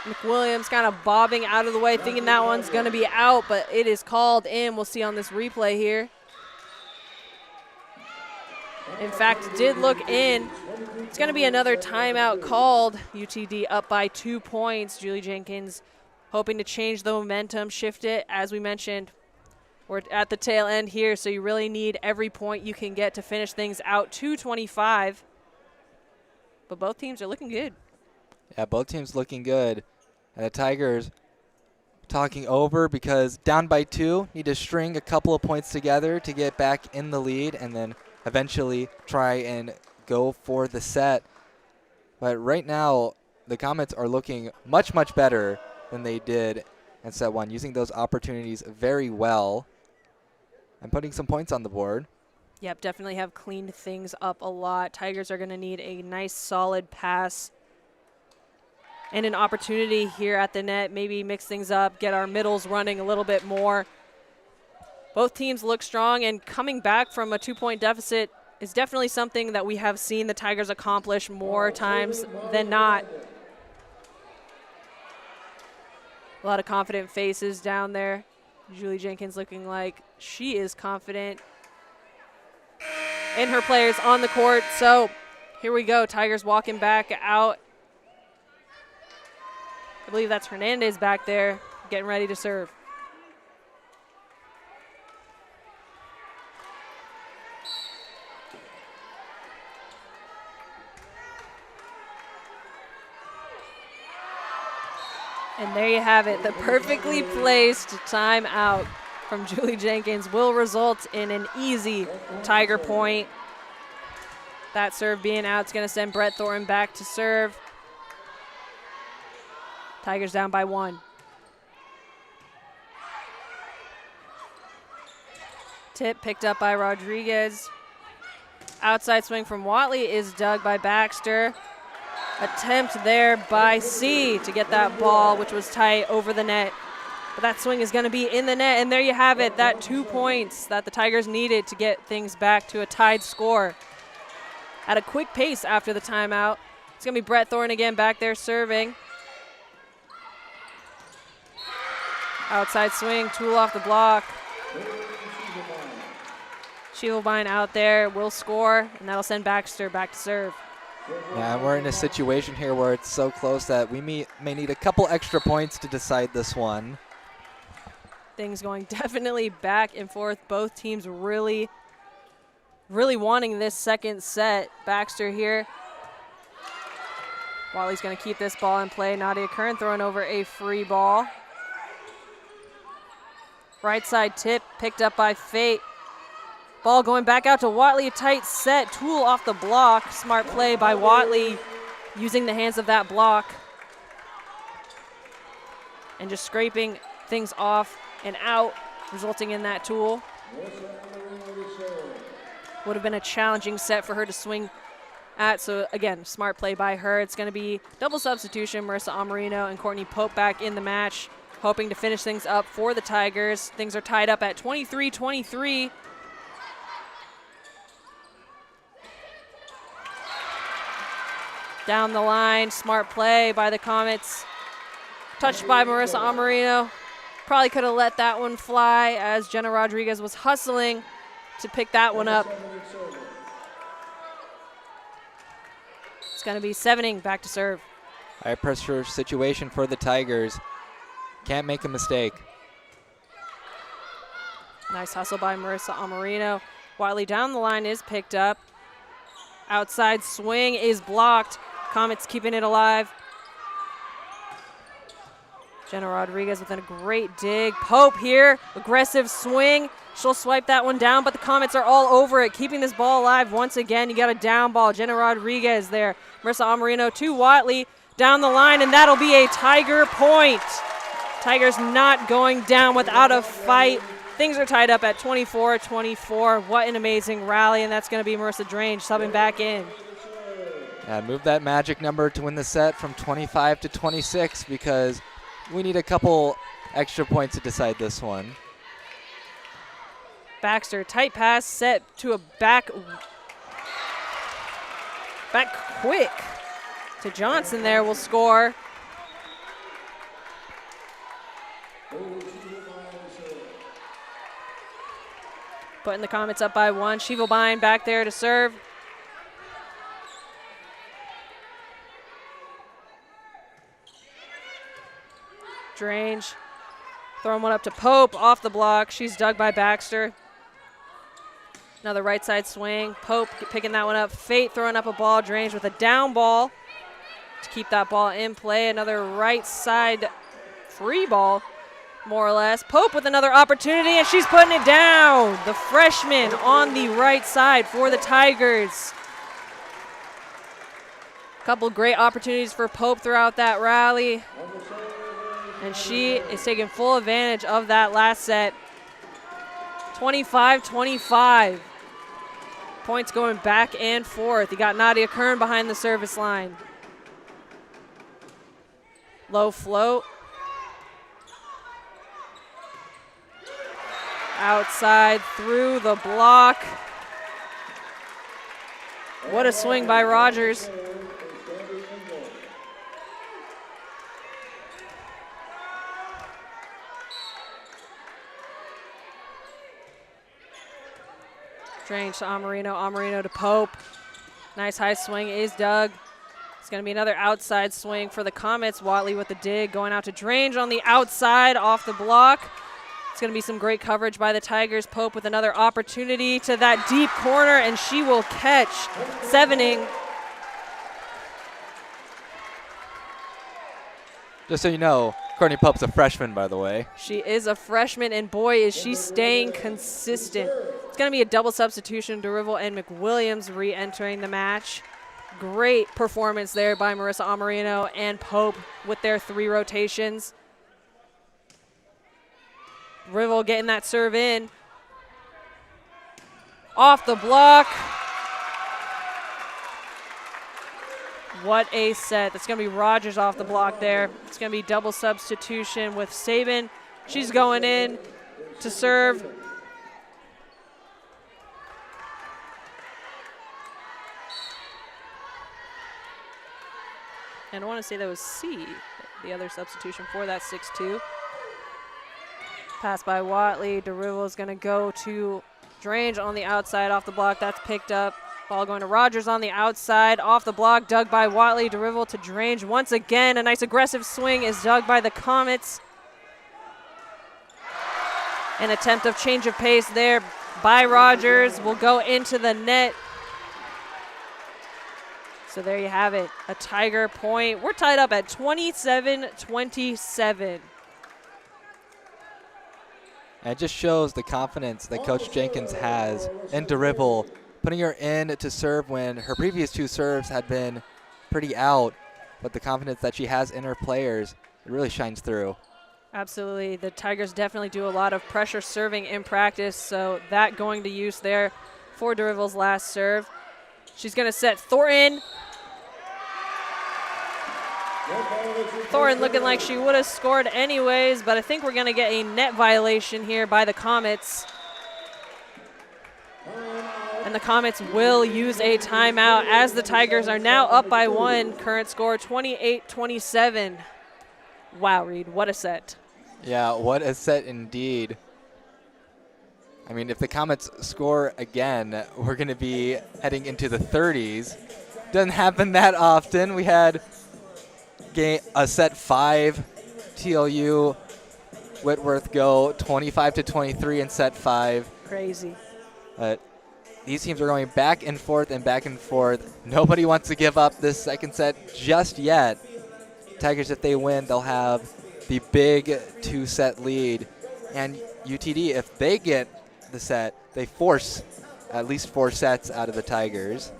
McWilliams kind of bobbing out of the way, thinking that one's going to be out, but it is called in. We'll see on this replay here. In fact, it did look in. It's going to be another timeout called. UTD up by 2 points. Julie Jenkins hoping to change the momentum, shift it. As we mentioned, we're at the tail end here, so you really need every point you can get to finish things out. 2:25. But both teams are looking good. Yeah, both teams looking good. And the Tigers talking over because down by 2, need to string a couple of points together to get back in the lead and then eventually try and go for the set. But right now, the Comets are looking much, much better than they did in set 1, using those opportunities very well and putting some points on the board. Yep, definitely have cleaned things up a lot. Tigers are going to need a nice, solid pass and an opportunity here at the net, maybe mix things up, get our middles running a little bit more. Both teams look strong, and coming back from a 2-point deficit is definitely something that we have seen the Tigers accomplish more times than not. A lot of confident faces down there. Julie Jenkins looking like she is confident in her players on the court. So here we go, Tigers walking back out. I believe that's Hernandez back there getting ready to serve. And there you have it. The perfectly placed timeout from Julie Jenkins will result in an easy Tiger point. That serve being out is going to send Brett Thornton back to serve. Tigers down by 1. Tip picked up by Rodriguez. Outside swing from Watley is dug by Baxter. Attempt there by C to get that ball, which was tight, over the net. But that swing is going to be in the net, and there you have it, that 2 points that the Tigers needed to get things back to a tied score. At a quick pace after the timeout, it's going to be Brett Thornton again back there serving. Outside swing, tool off the block. Shielbein out there will score, and that'll send Baxter back to serve. Yeah, and we're in a situation here where it's so close that we may need a couple extra points to decide this one. Things going definitely back and forth. Both teams really wanting this second set. Baxter here. Wally's going to keep this ball in play. Nadia Kern throwing over a free ball. Right side tip picked up by Fate. Ball going back out to Watley, a tight set. Toole off the block. Smart play by Watley using the hands of that block. And just scraping things off and out, resulting in that Toole. Would have been a challenging set for her to swing at. So again, smart play by her. It's going to be double substitution. Marissa Amarino and Courtney Pope back in the match, hoping to finish things up for the Tigers. Things are tied up at 23-23. Down the line, smart play by the Comets. Touched by Marissa Amarino. Probably could have let that one fly as Jenna Rodriguez was hustling to pick that one up. It's going to be Sevening back to serve. High pressure situation for the Tigers. Can't make a mistake. Nice hustle by Marissa Amarino. Watley down the line is picked up. Outside swing is blocked. Comets keeping it alive. Jenna Rodriguez with a great dig. Pope here, aggressive swing. She'll swipe that one down, but the Comets are all over it, keeping this ball alive once again. You got a down ball. Jenna Rodriguez there. Marissa Amarino to Watley down the line, and that'll be a Tiger point. Tigers not going down without a fight. Things are tied up at 24-24. What an amazing rally, and that's going to be Marissa Drange subbing back in. Yeah, move that magic number to win the set from 25 to 26 because we need a couple extra points to decide this one. Baxter, tight pass set to a back quick to Johnson there, will score. Putting the Comets up by one. Shivelbein back there to serve. Drange throwing one up to Pope off the block. She's dug by Baxter. Another right side swing. Pope picking that one up. Fate throwing up a ball. Drange with a down ball to keep that ball in play. Another right side free ball, more or less. Pope with another opportunity, and she's putting it down. The freshman on the right side for the Tigers. Couple great opportunities for Pope throughout that rally. And she is taking full advantage of that last set. 25-25. Points going back and forth. You got Nadia Kern behind the service line. Low float. Outside through the block. What a swing by Rogers. Strange to Amarino, Amarino to Pope. Nice high swing is dug. It's going to be another outside swing for the Comets. Watley with the dig, going out to Drange on the outside off the block. It's going to be some great coverage by the Tigers. Pope with another opportunity to that deep corner, and she will catch. Sevening. Just so you know, Courtney Pope's a freshman, by the way. She is a freshman, and boy, is she staying consistent. It's going to be a double substitution. DeRivel and McWilliams re-entering the match. Great performance there by Marissa Amarino and Pope with their 3 rotations. Rivel getting that serve in. Off the block. What a set. That's going to be Rogers off the block there. It's going to be double substitution with Sabin. She's going in to serve. And I want to say that was C, the other substitution for that 6-2. Pass by Watley. DeRivel is going to go to Drange on the outside off the block. That's picked up. Ball going to Rogers on the outside. Off the block, dug by Watley. DeRivel to Drange once again. A nice aggressive swing is dug by the Comets. An attempt of change of pace there by Rogers will go into the net. So there you have it, a Tiger point. We're tied up at 27-27. And it just shows the confidence that Coach Jenkins has in Deribble, putting her in to serve when her previous 2 serves had been pretty out. But the confidence that she has in her players, it really shines through. Absolutely. The Tigers definitely do a lot of pressure serving in practice, so that going to use there for Derible's last serve. She's going to set Thornton. Thornton looking like she would have scored anyways, but I think we're going to get a net violation here by the Comets. And the Comets will use a timeout as the Tigers are now up by 1. Current score 28-27. Wow, Reed, what a set. Yeah, what a set indeed. I mean, if the Comets score again, we're going to be heading into the 30s. Doesn't happen that often. We had a set 5, TLU Whitworth go 25-23 in set 5. Crazy. But these teams are going back and forth and back and forth. Nobody wants to give up this second set just yet. Tigers, if they win, they'll have the big 2-set lead. And UTD, if they get the set, they force at least 4 sets out of the Tigers.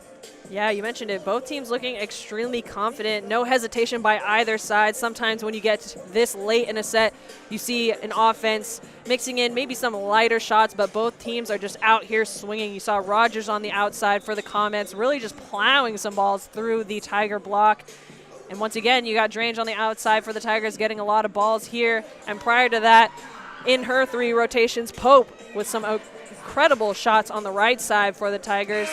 Yeah, you mentioned it. Both teams looking extremely confident. No hesitation by either side. Sometimes when you get this late in a set, you see an offense mixing in maybe some lighter shots, but both teams are just out here swinging. You saw Rogers on the outside for the Comets, really just plowing some balls through the Tiger block. And once again, you got Drange on the outside for the Tigers getting a lot of balls here. And prior to that, in her 3 rotations, Pope with some incredible shots on the right side for the Tigers.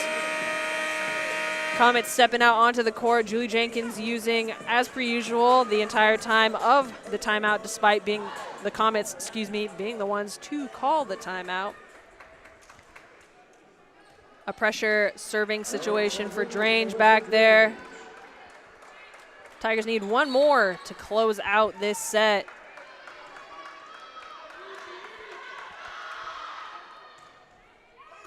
Comets stepping out onto the court. Julie Jenkins using, as per usual, the entire time of the timeout, despite being the Comets, being the ones to call the timeout. A pressure serving situation for Drange back there. Tigers need 1 more to close out this set.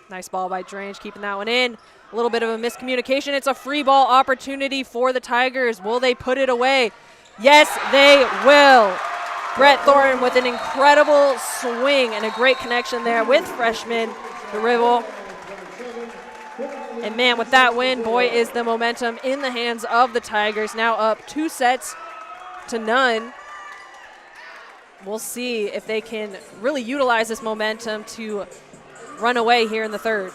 Nice ball by Drange, keeping that one in. A little bit of a miscommunication. It's a free ball opportunity for the Tigers. Will they put it away? Yes, they will. Brett Thornton with an incredible swing and a great connection there with freshman Deribble. And man, with that win, boy, is the momentum in the hands of the Tigers. Now up 2-0. We'll see if they can really utilize this momentum to run away here in the 3rd.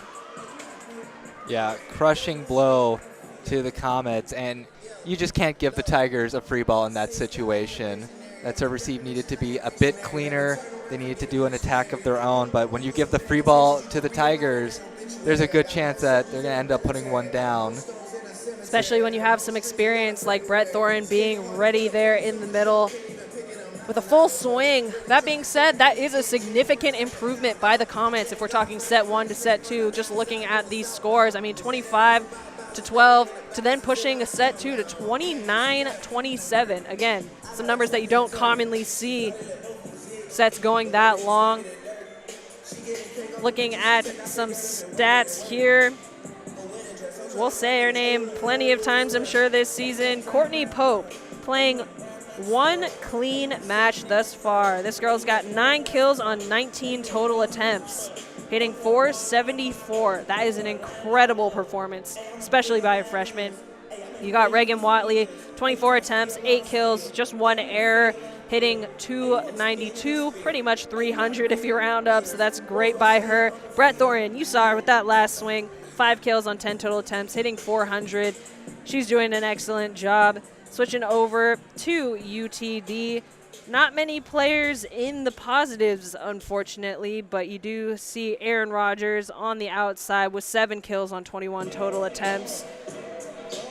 Yeah, crushing blow to the Comets, and you just can't give the Tigers a free ball in that situation. That serve receive needed to be a bit cleaner. They needed to do an attack of their own, but when you give the free ball to the Tigers, there's a good chance that they're going to end up putting one down. Especially when you have some experience like Brett Thornton being ready there in the middle with a full swing. That being said, that is a significant improvement by the Comets if we're talking set 1 to set 2, just looking at these scores. I mean, 25-12 to then pushing a set 2 to 29-27. Again, some numbers that you don't commonly see sets going that long. Looking at some stats here. We'll say her name plenty of times, I'm sure, this season. Courtney Pope playing 1 clean match thus far. This girl's got 9 kills on 19 total attempts, hitting .474. That is an incredible performance, especially by a freshman. You got Reagan Watley, 24 attempts, 8 kills, just 1 error, hitting .292, pretty much 300 if you round up, so that's great by her. Brett Thornton, you saw her with that last swing, 5 kills on 10 total attempts, hitting .400. She's doing an excellent job. Switching over to UTD. Not many players in the positives, unfortunately, but you do see Aaron Rogers on the outside with 7 kills on 21 total attempts.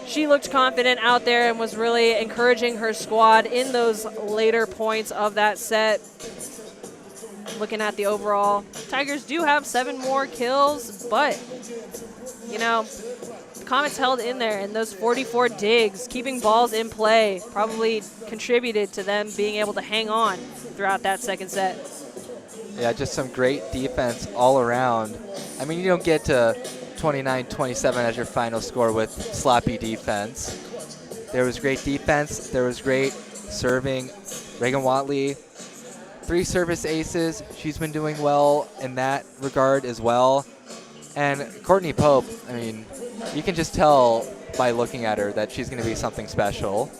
She looked confident out there and was really encouraging her squad in those later points of that set. Looking at the overall, Tigers do have 7 more kills, but, you know, Comets held in there, and those 44 digs, keeping balls in play, probably contributed to them being able to hang on throughout that second set. Yeah, just some great defense all around. I mean, you don't get to 29-27 as your final score with sloppy defense. There was great defense. There was great serving. Reagan Watley 3 service aces. She's been doing well in that regard as well. And Courtney Pope, I mean, you can just tell by looking at her that she's going to be something special.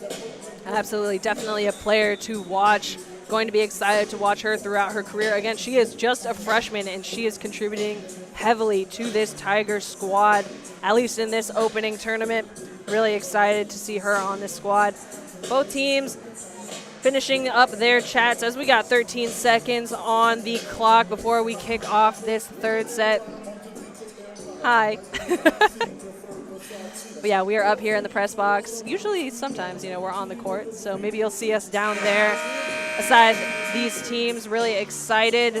Absolutely, definitely a player to watch. Going to be excited to watch her throughout her career. Again, she is just a freshman, and she is contributing heavily to this Tiger squad, at least in this opening tournament. Really excited to see her on this squad. Both teams finishing up their chats as we got 13 seconds on the clock before we kick off this third set. Hi. But yeah, we are up here in the press box. Usually, sometimes, you know, we're on the court, so maybe you'll see us down there. Aside these teams, really excited.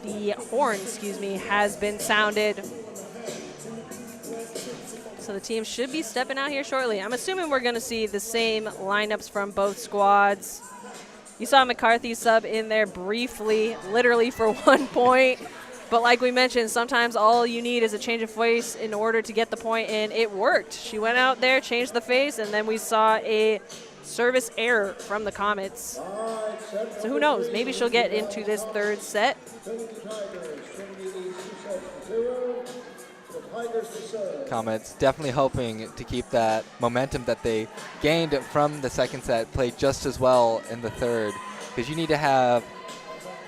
The horn, excuse me, has been sounded. So the team should be stepping out here shortly. I'm assuming we're going to see the same lineups from both squads. You saw McCarthy sub in there briefly, literally for 1 point. But like we mentioned, sometimes all you need is a change of face in order to get the point, and it worked. She went out there, changed the face, and then we saw a service error from the Comets. So who knows? Maybe she'll get into this third set. Comets definitely hoping to keep that momentum that they gained from the second set, play just as well in the third, because you need to have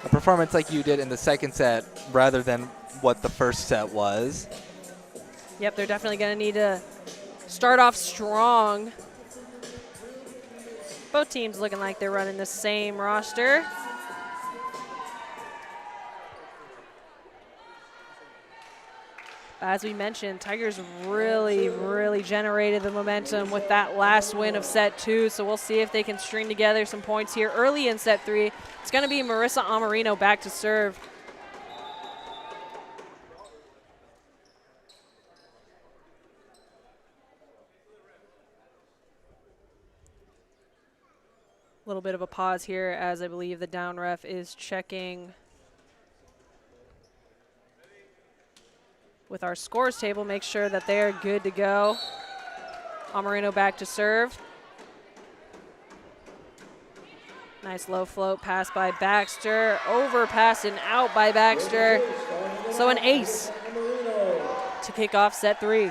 a performance like you did in the second set rather than what the first set was. Yep, they're definitely going to need to start off strong. Both teams looking like they're running the same roster. As we mentioned, Tigers really generated the momentum with that last win of set 2, so we'll see if they can string together some points here early in set 3. It's going to be Marissa Amarino back to serve. A little bit of a pause here as I believe the down ref is checking with our scores table, make sure that they're good to go. Amarino back to serve. Nice low float pass by Baxter. Overpass and out by Baxter. So an ace to kick off set 3.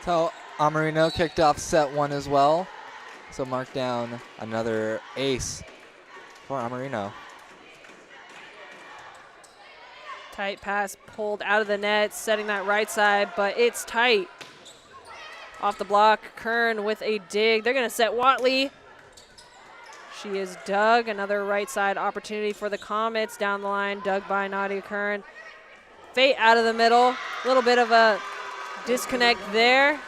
So Amarino kicked off set 1 as well. So mark down another ace for Amarino. Tight pass pulled out of the net, setting that right side, but it's tight. Off the block, Kern with a dig. They're going to set Watley. She is dug. Another right side opportunity for the Comets down the line, dug by Nadia Kern. Fate out of the middle. A little bit of a disconnect there.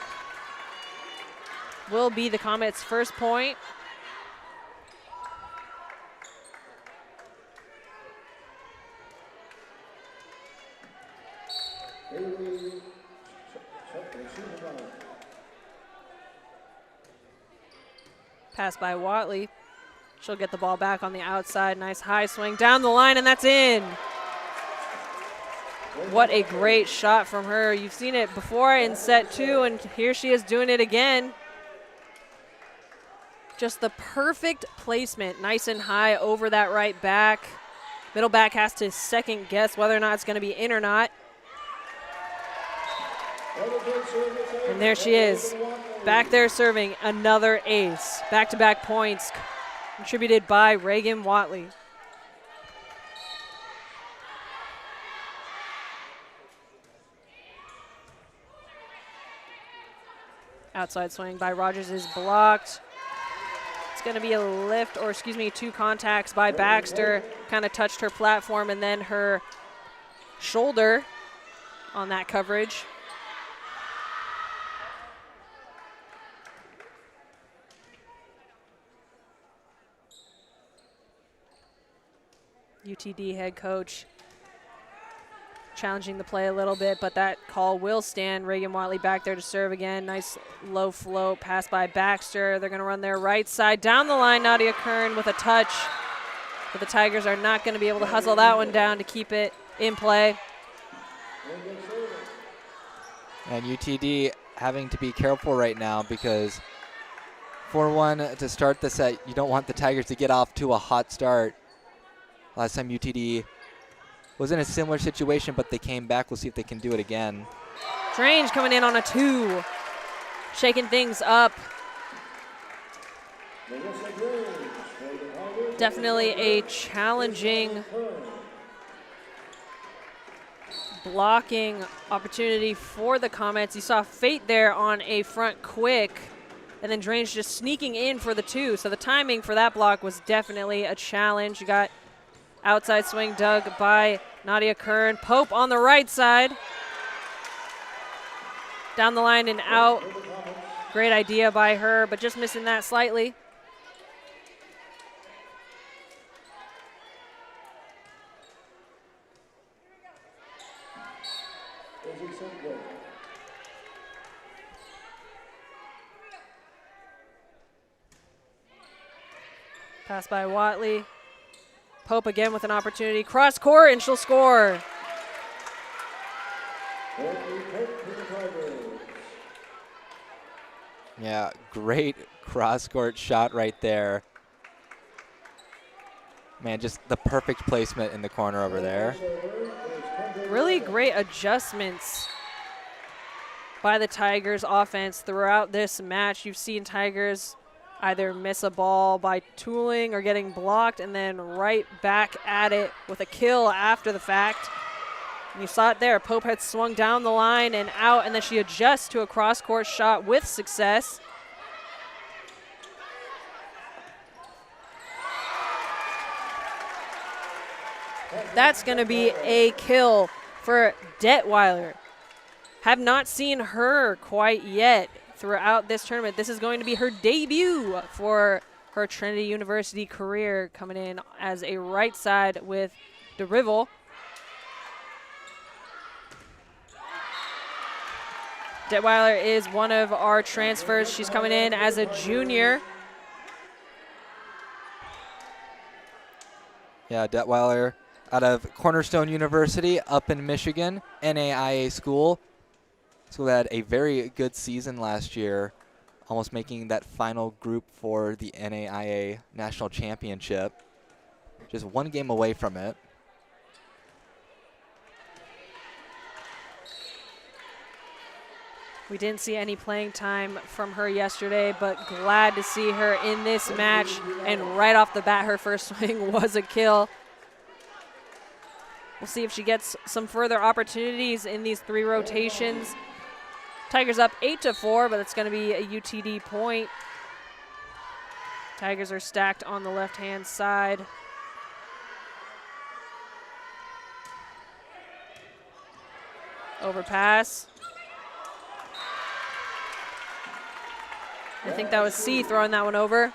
Will be the Comets' first point. Pass by Watley. She'll get the ball back on the outside. Nice high swing down the line, and that's in. What a great shot from her. You've seen it before in set 2, and here she is doing it again. Just the perfect placement, nice and high over that right back. Middle back has to second guess whether or not it's going to be in or not. And there she is, back there serving another ace. Back-to-back points contributed by Reagan Watley. Outside swing by Rogers is blocked. It's going to be a lift, or excuse me, 2 contacts by Baxter. Kind of touched her platform and then her shoulder on that coverage. UTD head coach challenging the play a little bit, but that call will stand. Reagan Watley back there to serve again. Nice low float pass by Baxter. They're going to run their right side down the line. Nadia Kern with a touch, but the Tigers are not going to be able to hustle that one down to keep it in play. And UTD having to be careful right now because 4-1 to start the set. You don't want the Tigers to get off to a hot start. Last time UTD was in a similar situation, but they came back. We'll see if they can do it again. Strange coming in on a 2. Shaking things up. Definitely a challenging blocking opportunity for the Comets. You saw Fate there on a front quick, and then Drange just sneaking in for the 2. So the timing for that block was definitely a challenge. You got outside swing dug by Nadia Kern. Pope on the right side. Down the line and out. Great idea by her, but just missing that slightly. Pass by Watley. Pope again with an opportunity. Cross court, and she'll score. Yeah, great cross-court shot right there. Man, just the perfect placement in the corner over there. Really great adjustments by the Tigers offense throughout this match. You've seen Tigers either miss a ball by tooling or getting blocked, and then right back at it with a kill after the fact. And you saw it there. Pope had swung down the line and out, and then she adjusts to a cross-court shot with success. That's going to be a kill for Detweiler. Have not seen her quite yet throughout this tournament. This is going to be her debut for her Trinity University career, coming in as a right side with DeRivel. Detweiler is one of our transfers. She's coming in as a junior. Yeah, Detweiler out of Cornerstone University up in Michigan, NAIA school. So they had a very good season last year, almost making that final group for the NAIA National Championship. Just one game away from it. We didn't see any playing time from her yesterday, but glad to see her in this match. And right off the bat, her first swing was a kill. We'll see if she gets some further opportunities in these 3 rotations. Tigers up 8-4, but it's going to be a UTD point. Tigers are stacked on the left-hand side. Overpass. I think that was C throwing that one over.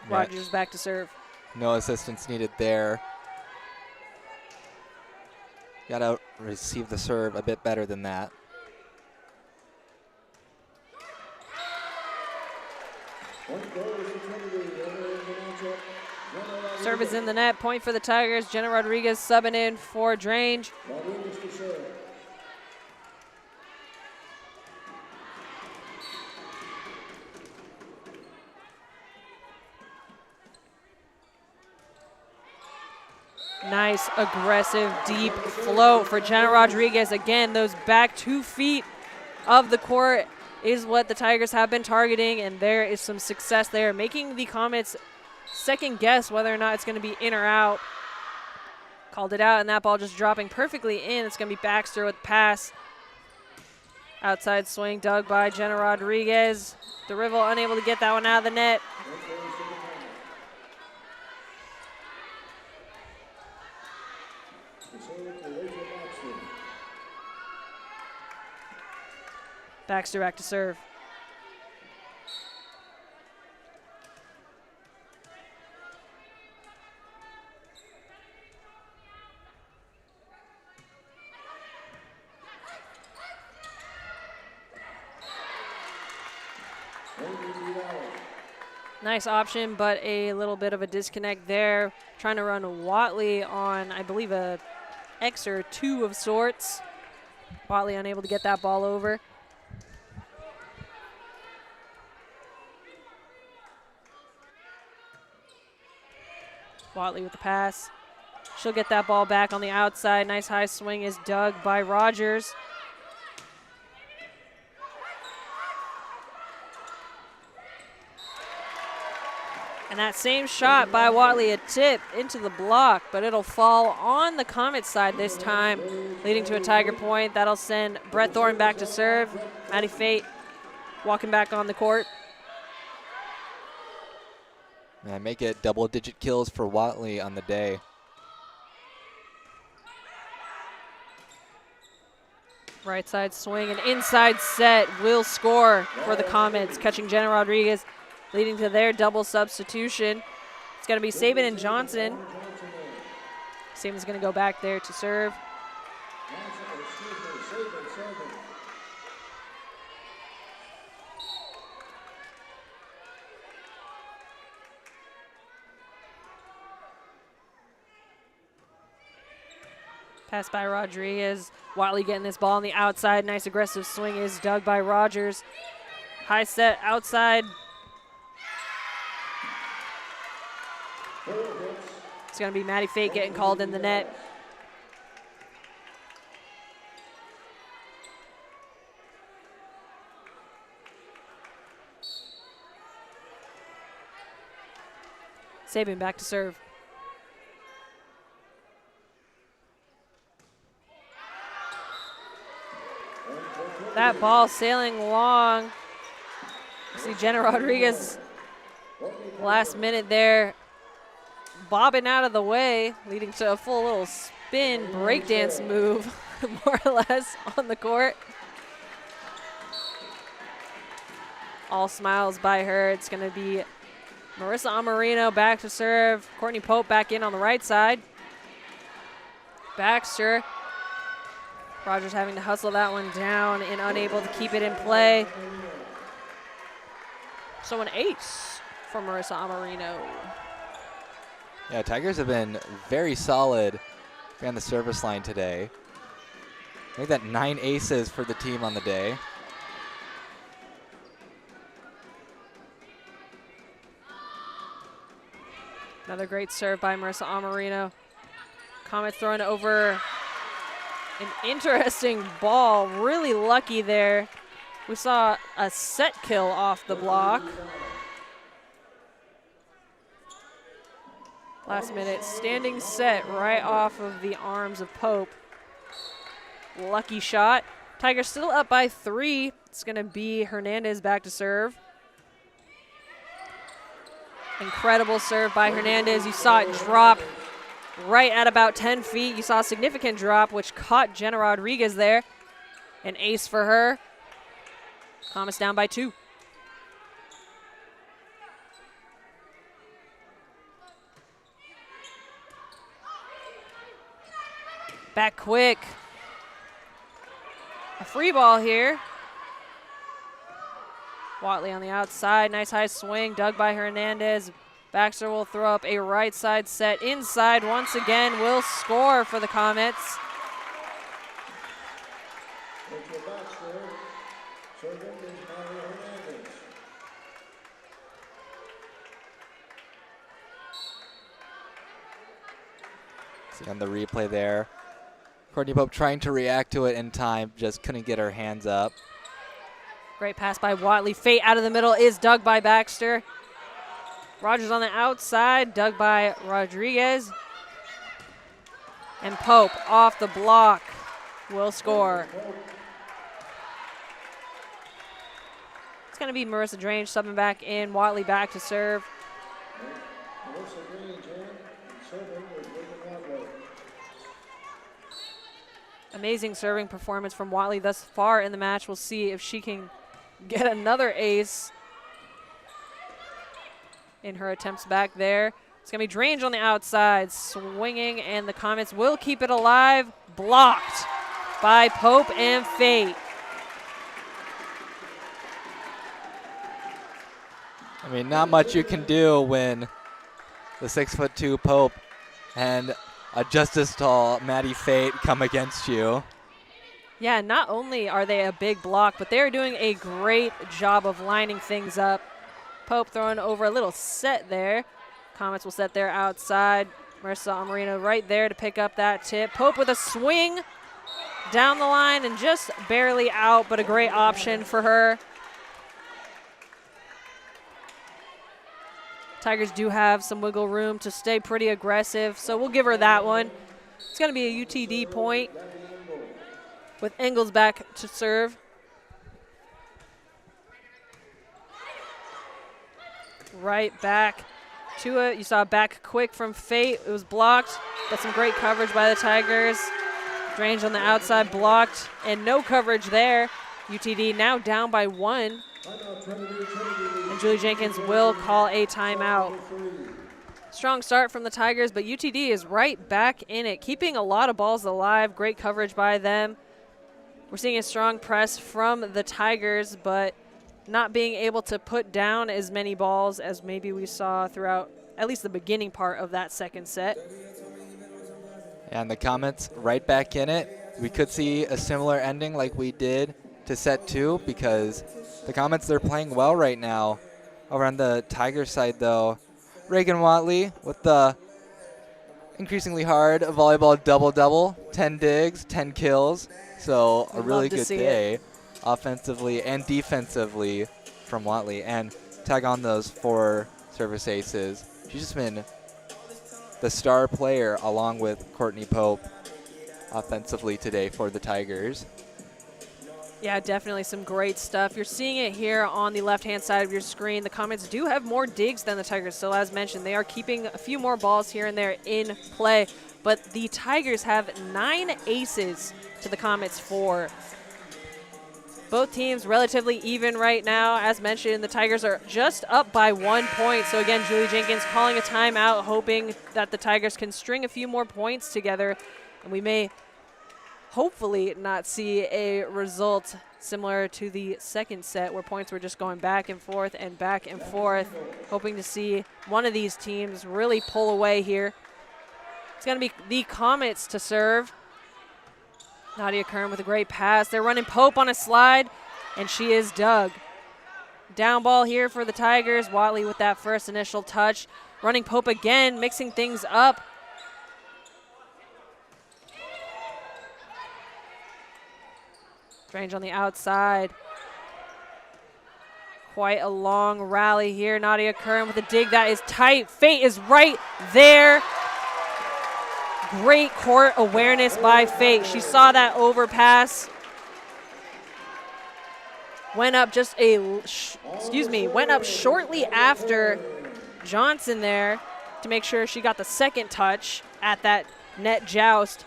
Rogers back to serve. No assistance needed there. Got to receive the serve a bit better than that. Serve is in the net. Point for the Tigers. Jenna Rodriguez subbing in for Drange. Nice, aggressive, deep float for Jenna Rodriguez. Again, those back 2 feet of the court is what the Tigers have been targeting, and there is some success there, making the Comets second guess whether or not it's going to be in or out. Called it out, and that ball just dropping perfectly in. It's going to be Baxter with pass. Outside swing dug by Jenna Rodriguez. DeRivel unable to get that one out of the net. Baxter back to serve. Nice option, but a little bit of a disconnect there. Trying to run Watley on, I believe, a X or 2 of sorts. Watley unable to get that ball over. Watley with the pass. She'll get that ball back on the outside. Nice high swing is dug by Rogers. And that same shot by Watley, a tip into the block, but it'll fall on the Comet side this time, leading to a Tiger point. That'll send Brett Thornton back to serve. Maddie Fate walking back on the court. Yeah, make it double-digit kills for Watley on the day. Right side swing, an inside set will score for the Comets, catching Jenna Rodriguez, leading to their double substitution. It's going to be Sabin and Johnson. Sabin's going to go back there to serve. Pass by Rodriguez. Watley getting this ball on the outside. Nice aggressive swing is dug by Rogers. High set outside. It's going to be Maddie Fate getting called in the net. Sabin back to serve. That ball sailing long. See Jenna Rodriguez last minute there bobbing out of the way, leading to a full little spin breakdance move, more or less, on the court. All smiles by her. It's going to be Marissa Amarino back to serve. Courtney Pope back in on the right side. Baxter. Rogers having to hustle that one down and unable to keep it in play. So an ace for Marissa Amarino. Yeah, Tigers have been very solid on the service line today. I think that 9 aces for the team on the day. Another great serve by Marissa Amarino. Comets throwing over an interesting ball. Really lucky there. We saw a set kill off the block. Last minute standing set right off of the arms of Pope. Lucky shot. Tigers still up by 3. It's going to be Hernandez back to serve. Incredible serve by Hernandez. You saw it drop right at about 10 feet. You saw a significant drop, which caught Jenna Rodriguez there. An ace for her. Comets down by 2. Back quick. A free ball here. Watley on the outside. Nice high swing. Dug by Hernandez. Baxter will throw up a right side set. Inside once again will score for the Comets. See on the replay there. Courtney Pope trying to react to it in time, just couldn't get her hands up. Great pass by Watley. Fate out of the middle is dug by Baxter. Rogers on the outside, dug by Rodriguez. And Pope off the block will score. It's going to be Marissa Drange subbing back in. Watley back to serve. Amazing serving performance from Watley thus far in the match. We'll see if she can get another ace in her attempts back there. It's going to be Drange on the outside, swinging, and the Comets will keep it alive. Blocked by Pope and Fate. I mean, not much you can do when the 6'2" Pope and a just as tall Maddie Fate come against you. Yeah, not only are they a big block, but they're doing a great job of lining things up. Pope throwing over a little set there. Comets will set there outside. Marissa Amarino right there to pick up that tip. Pope with a swing down the line and just barely out, but a great option for her. Tigers do have some wiggle room to stay pretty aggressive, so we'll give her that one. It's going to be a UTD point with Engels back to serve. Right back to it. You saw back quick from Fate. It was blocked. Got some great coverage by the Tigers. Range on the outside blocked and no coverage there. UTD now down by 1. And Julie Jenkins will call a timeout. Strong start from the Tigers, but UTD is right back in it, keeping a lot of balls alive. Great coverage by them. We're seeing a strong press from the Tigers, but not being able to put down as many balls as maybe we saw throughout at least the beginning part of that second set. And the Comets right back in it. We could see a similar ending like we did to set 2 because the Comets, they're playing well right now. Over on the Tigers side, though, Reagan Watley with the increasingly hard volleyball double-double, 10 digs, 10 kills. So a really good day offensively and defensively from Watley. And tag on those 4 service aces. She's just been the star player along with Courtney Pope offensively today for the Tigers. Yeah, definitely some great stuff. You're seeing it here on the left-hand side of your screen. The Comets do have more digs than the Tigers, so as mentioned, they are keeping a few more balls here and there in play. But the Tigers have 9 aces to the Comets 4. Both teams relatively even right now. As mentioned, the Tigers are just up by 1 point. So again, Julie Jenkins calling a timeout, hoping that the Tigers can string a few more points together. And we may hopefully not see a result similar to the second set where points were just going back and forth and back and forth. Hoping to see one of these teams really pull away here. It's going to be the Comets to serve. Nadia Kern with a great pass. They're running Pope on a slide, and she is dug. Down ball here for the Tigers. Watley with that first initial touch. Running Pope again, mixing things up. Strange on the outside. Quite a long rally here. Nadia Kern with a dig that is tight. Fate is right there. Great court awareness by Fate. She saw that overpass. Went up just went up shortly after Johnson there to make sure she got the second touch at that net joust.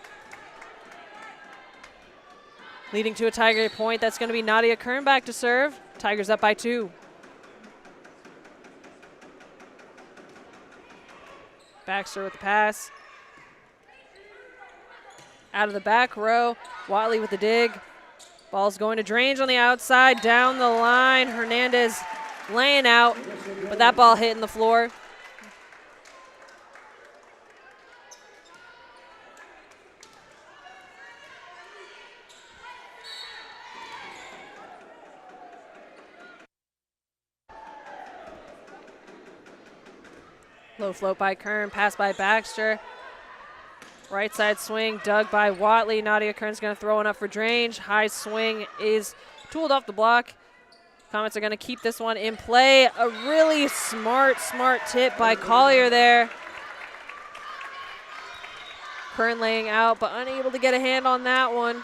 Leading to a Tiger point. That's going to be Nadia Kern back to serve. Tigers up by 2. Baxter with the pass. Out of the back row, Watley with the dig. Ball's going to Drange on the outside, down the line. Hernandez laying out, but that ball hitting the floor. Low float by Kern, pass by Baxter. Right side swing, dug by Watley. Nadia Kern's going to throw it up for Drange. High swing is tooled off the block. Comets are going to keep this one in play. A really smart tip by Collier there. Kern laying out, but unable to get a hand on that one.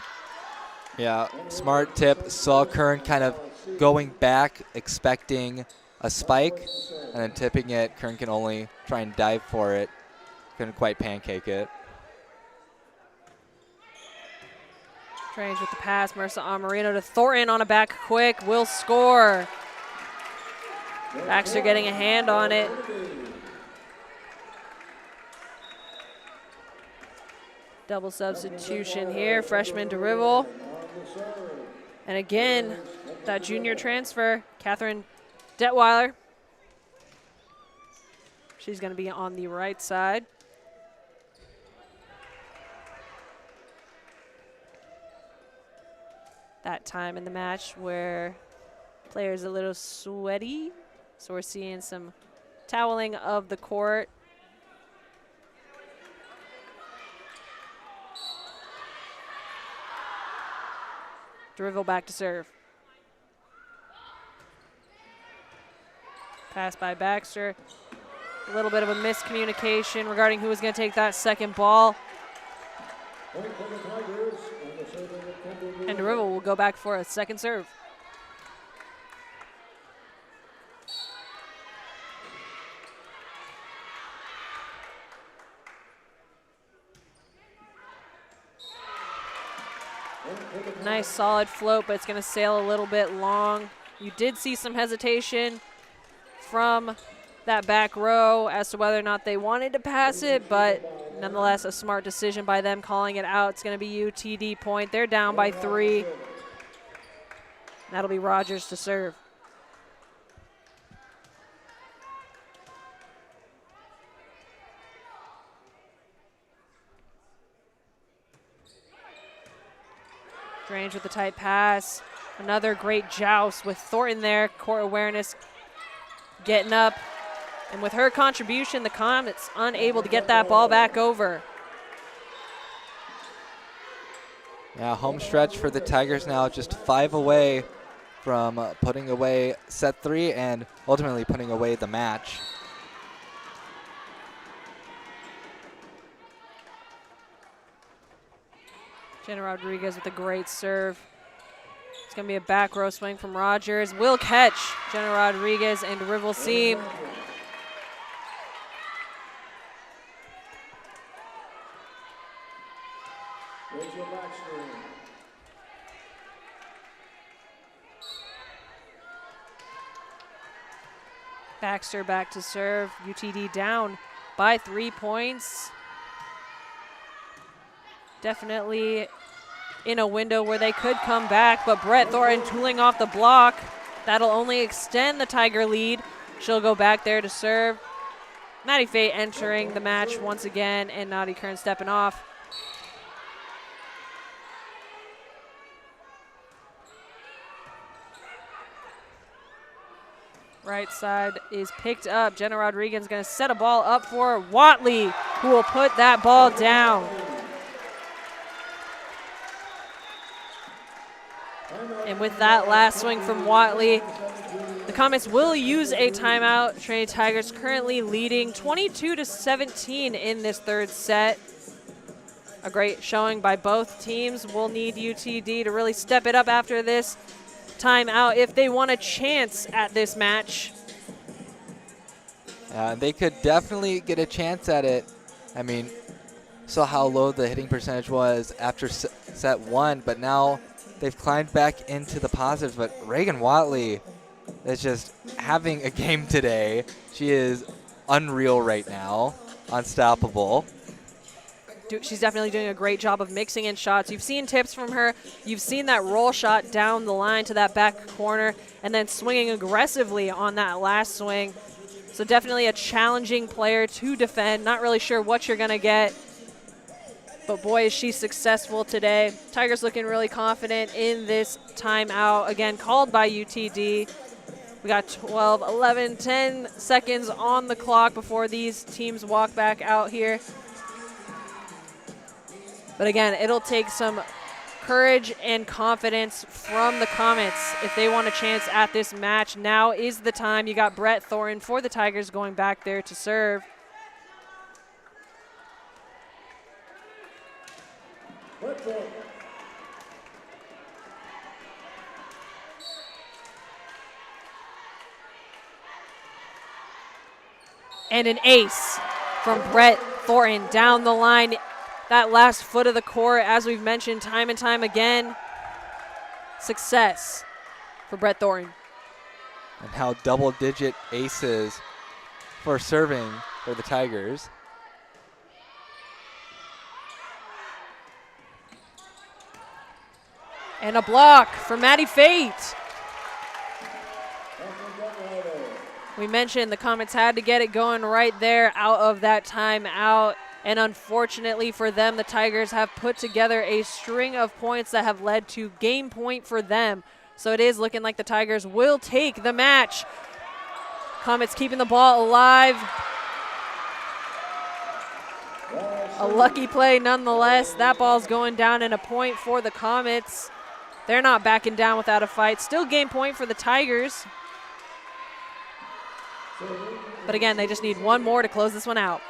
Yeah, smart tip. Saw Kern kind of going back, expecting a spike, and then tipping it. Kern can only try and dive for it. Couldn't quite pancake it. Strange with the pass. Marissa Amarino to Thornton on a back quick. Will score. Baxter getting a hand on it. Double substitution here. Freshman DeRivel. And again, that junior transfer, Catherine Detweiler. She's going to be on the right side. that time in the match where players a little sweaty. So we're seeing some toweling of the court. Drivel back to serve. Pass by Baxter. A little bit of a miscommunication regarding who was going to take that second ball. And Drivel will go back for a second serve. Nice solid float, but it's going to sail a little bit long. You did see some hesitation from that back row as to whether or not they wanted to pass it, but nonetheless a smart decision by them calling it out. It's going to be UTD point. They're down by 3. That'll be Rogers to serve. Strange with the tight pass. Another great joust with Thornton there. Court awareness getting up. And with her contribution, the Comets unable to get that ball back over. Yeah, home stretch for the Tigers now, just 5 away from putting away set 3 and ultimately putting away the match. Jenna Rodriguez with a great serve. It's going to be a back row swing from Rogers. Will catch Jenna Rodriguez and Rival Seam. Baxter back to serve. UTD down by 3 points. Definitely in a window where they could come back, but Brett Thornton tooling off the block. That'll only extend the Tiger lead. She'll go back there to serve. Maddie Fate entering the match once again, and Naughty Kern stepping off. Right side is picked up. Jenna Rodriguez is going to set a ball up for Watley, who will put that ball down. And with that last swing from Watley, the Comets will use a timeout. Trinity Tigers currently leading 22-17 in this third set. A great showing by both teams. We'll need UTD to really step it up after this timeout if they want a chance at this match. They could definitely get a chance at it. I mean, saw how low the hitting percentage was after set 1, but now they've climbed back into the positives. But Reagan Watley is just having a game today. She is unreal right now, unstoppable. She's definitely doing a great job of mixing in shots. You've seen tips from her. You've seen that roll shot down the line to that back corner and then swinging aggressively on that last swing. So definitely a challenging player to defend. Not really sure what you're going to get, but boy, is she successful today. Tigers looking really confident in this timeout. Again, called by UTD. We got 12, 11, 10 seconds on the clock before these teams walk back out here. But again, it'll take some courage and confidence from the Comets if they want a chance at this match. Now is the time. You got Brett Thornton for the Tigers going back there to serve. And an ace from Brett Thornton down the line. That last foot of the court, as we've mentioned time and time again, success for Brett Thornton. And how double-digit aces for serving for the Tigers. And a block for Maddie Fate. We mentioned the Comets had to get it going right there out of that timeout. And unfortunately for them, the Tigers have put together a string of points that have led to game point for them. So it is looking like the Tigers will take the match. Comets keeping the ball alive. A lucky play nonetheless. That ball's going down and a point for the Comets. They're not backing down without a fight. Still game point for the Tigers. But again, they just need one more to close this one out.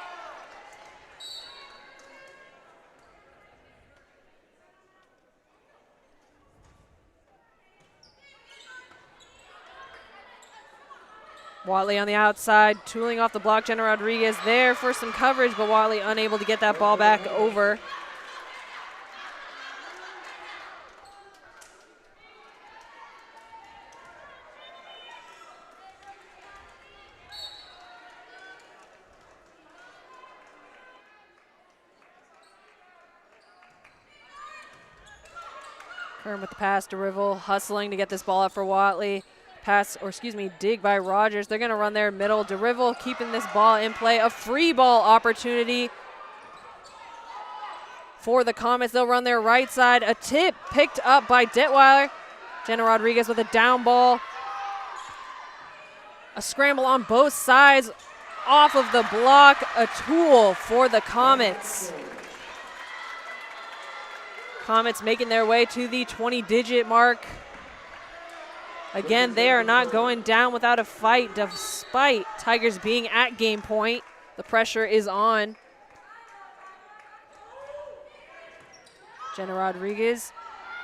Watley on the outside, tooling off the block. Jenna Rodriguez there for some coverage, but Watley unable to get that ball back over. Kern with the pass to Rivel, hustling to get this ball up for Watley. Dig by Rogers. They're going to run their middle. DeRivel keeping this ball in play. A free ball opportunity for the Comets. They'll run their right side. A tip picked up by Detweiler. Jenna Rodriguez with a down ball. A scramble on both sides. Off of the block. A tool for the Comets. Comets making their way to the 20-digit mark. Again, they are not going down without a fight despite Tigers being at game point. The pressure is on. Jenna Rodriguez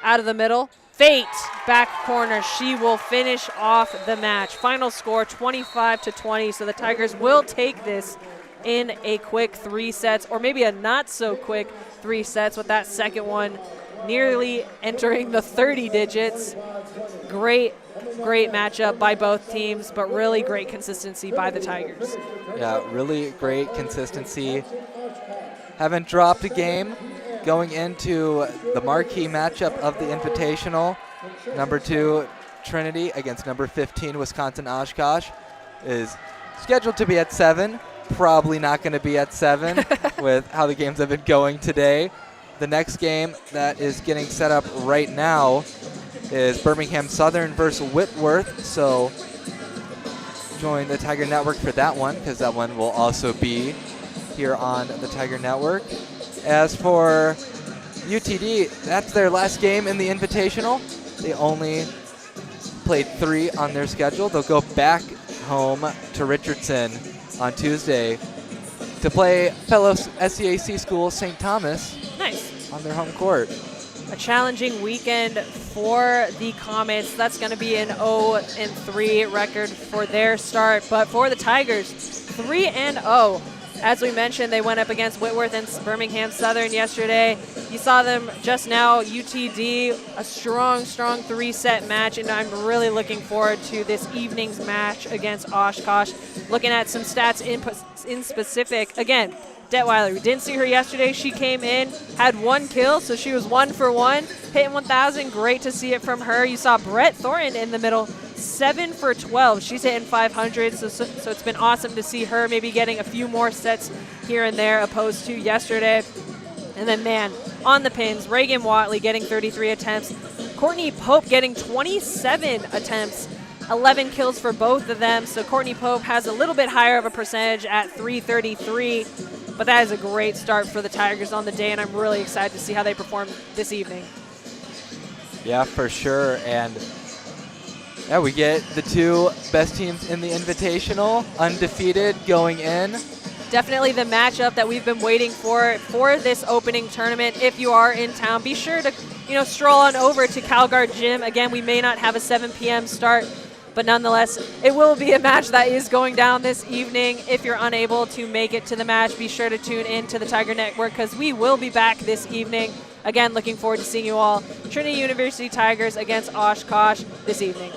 out of the middle. Fate, back corner. She will finish off the match. Final score 25-20, so the Tigers will take this in a quick 3 sets, or maybe a not so quick 3 sets, with that second one nearly entering the 30 digits. Great matchup by both teams, but really great consistency by the Tigers. Yeah, really great consistency. Haven't dropped a game going into the marquee matchup of the Invitational. Number 2, Trinity against number 15, Wisconsin Oshkosh, is scheduled to be at 7. Probably not going to be at 7 with how the games have been going today. The next game that is getting set up right now is Birmingham Southern versus Whitworth. So join the Tiger Network for that one, because that one will also be here on the Tiger Network. As for UTD, that's their last game in the Invitational. They only played 3 on their schedule. They'll go back home to Richardson on Tuesday to play fellow SCAC school St. Thomas. Nice. On their home court. A challenging weekend for the Comets. That's going to be an 0-3 record for their start. But for the Tigers, 3-0. As we mentioned, they went up against Whitworth and Birmingham Southern yesterday. You saw them just now, UTD, a strong 3-set match, and I'm really looking forward to this evening's match against Oshkosh. Looking at some stats in specific. Again, Detweiler, we didn't see her yesterday. She came in, had 1 kill, so she was 1 for 1, hitting 1,000. Great to see it from her. You saw Brett Thornton in the middle, 7 for 12. She's hitting 500, so it's been awesome to see her maybe getting a few more sets here and there opposed to yesterday. And then, man, on the pins, Reagan Watley getting 33 attempts. Courtney Pope getting 27 attempts. 11 kills for both of them, so Courtney Pope has a little bit higher of a percentage at 333. But that is a great start for the Tigers on the day, and I'm really excited to see how they perform this evening. Yeah, for sure. And yeah, we get the 2 best teams in the Invitational, undefeated going in. Definitely the matchup that we've been waiting for this opening tournament. If you are in town, be sure to stroll on over to Calgard Gym. Again, we may not have a 7 p.m. start, but nonetheless, it will be a match that is going down this evening. If you're unable to make it to the match, be sure to tune in to the Tiger Network, because we will be back this evening. Again, looking forward to seeing you all. Trinity University Tigers against Oshkosh this evening.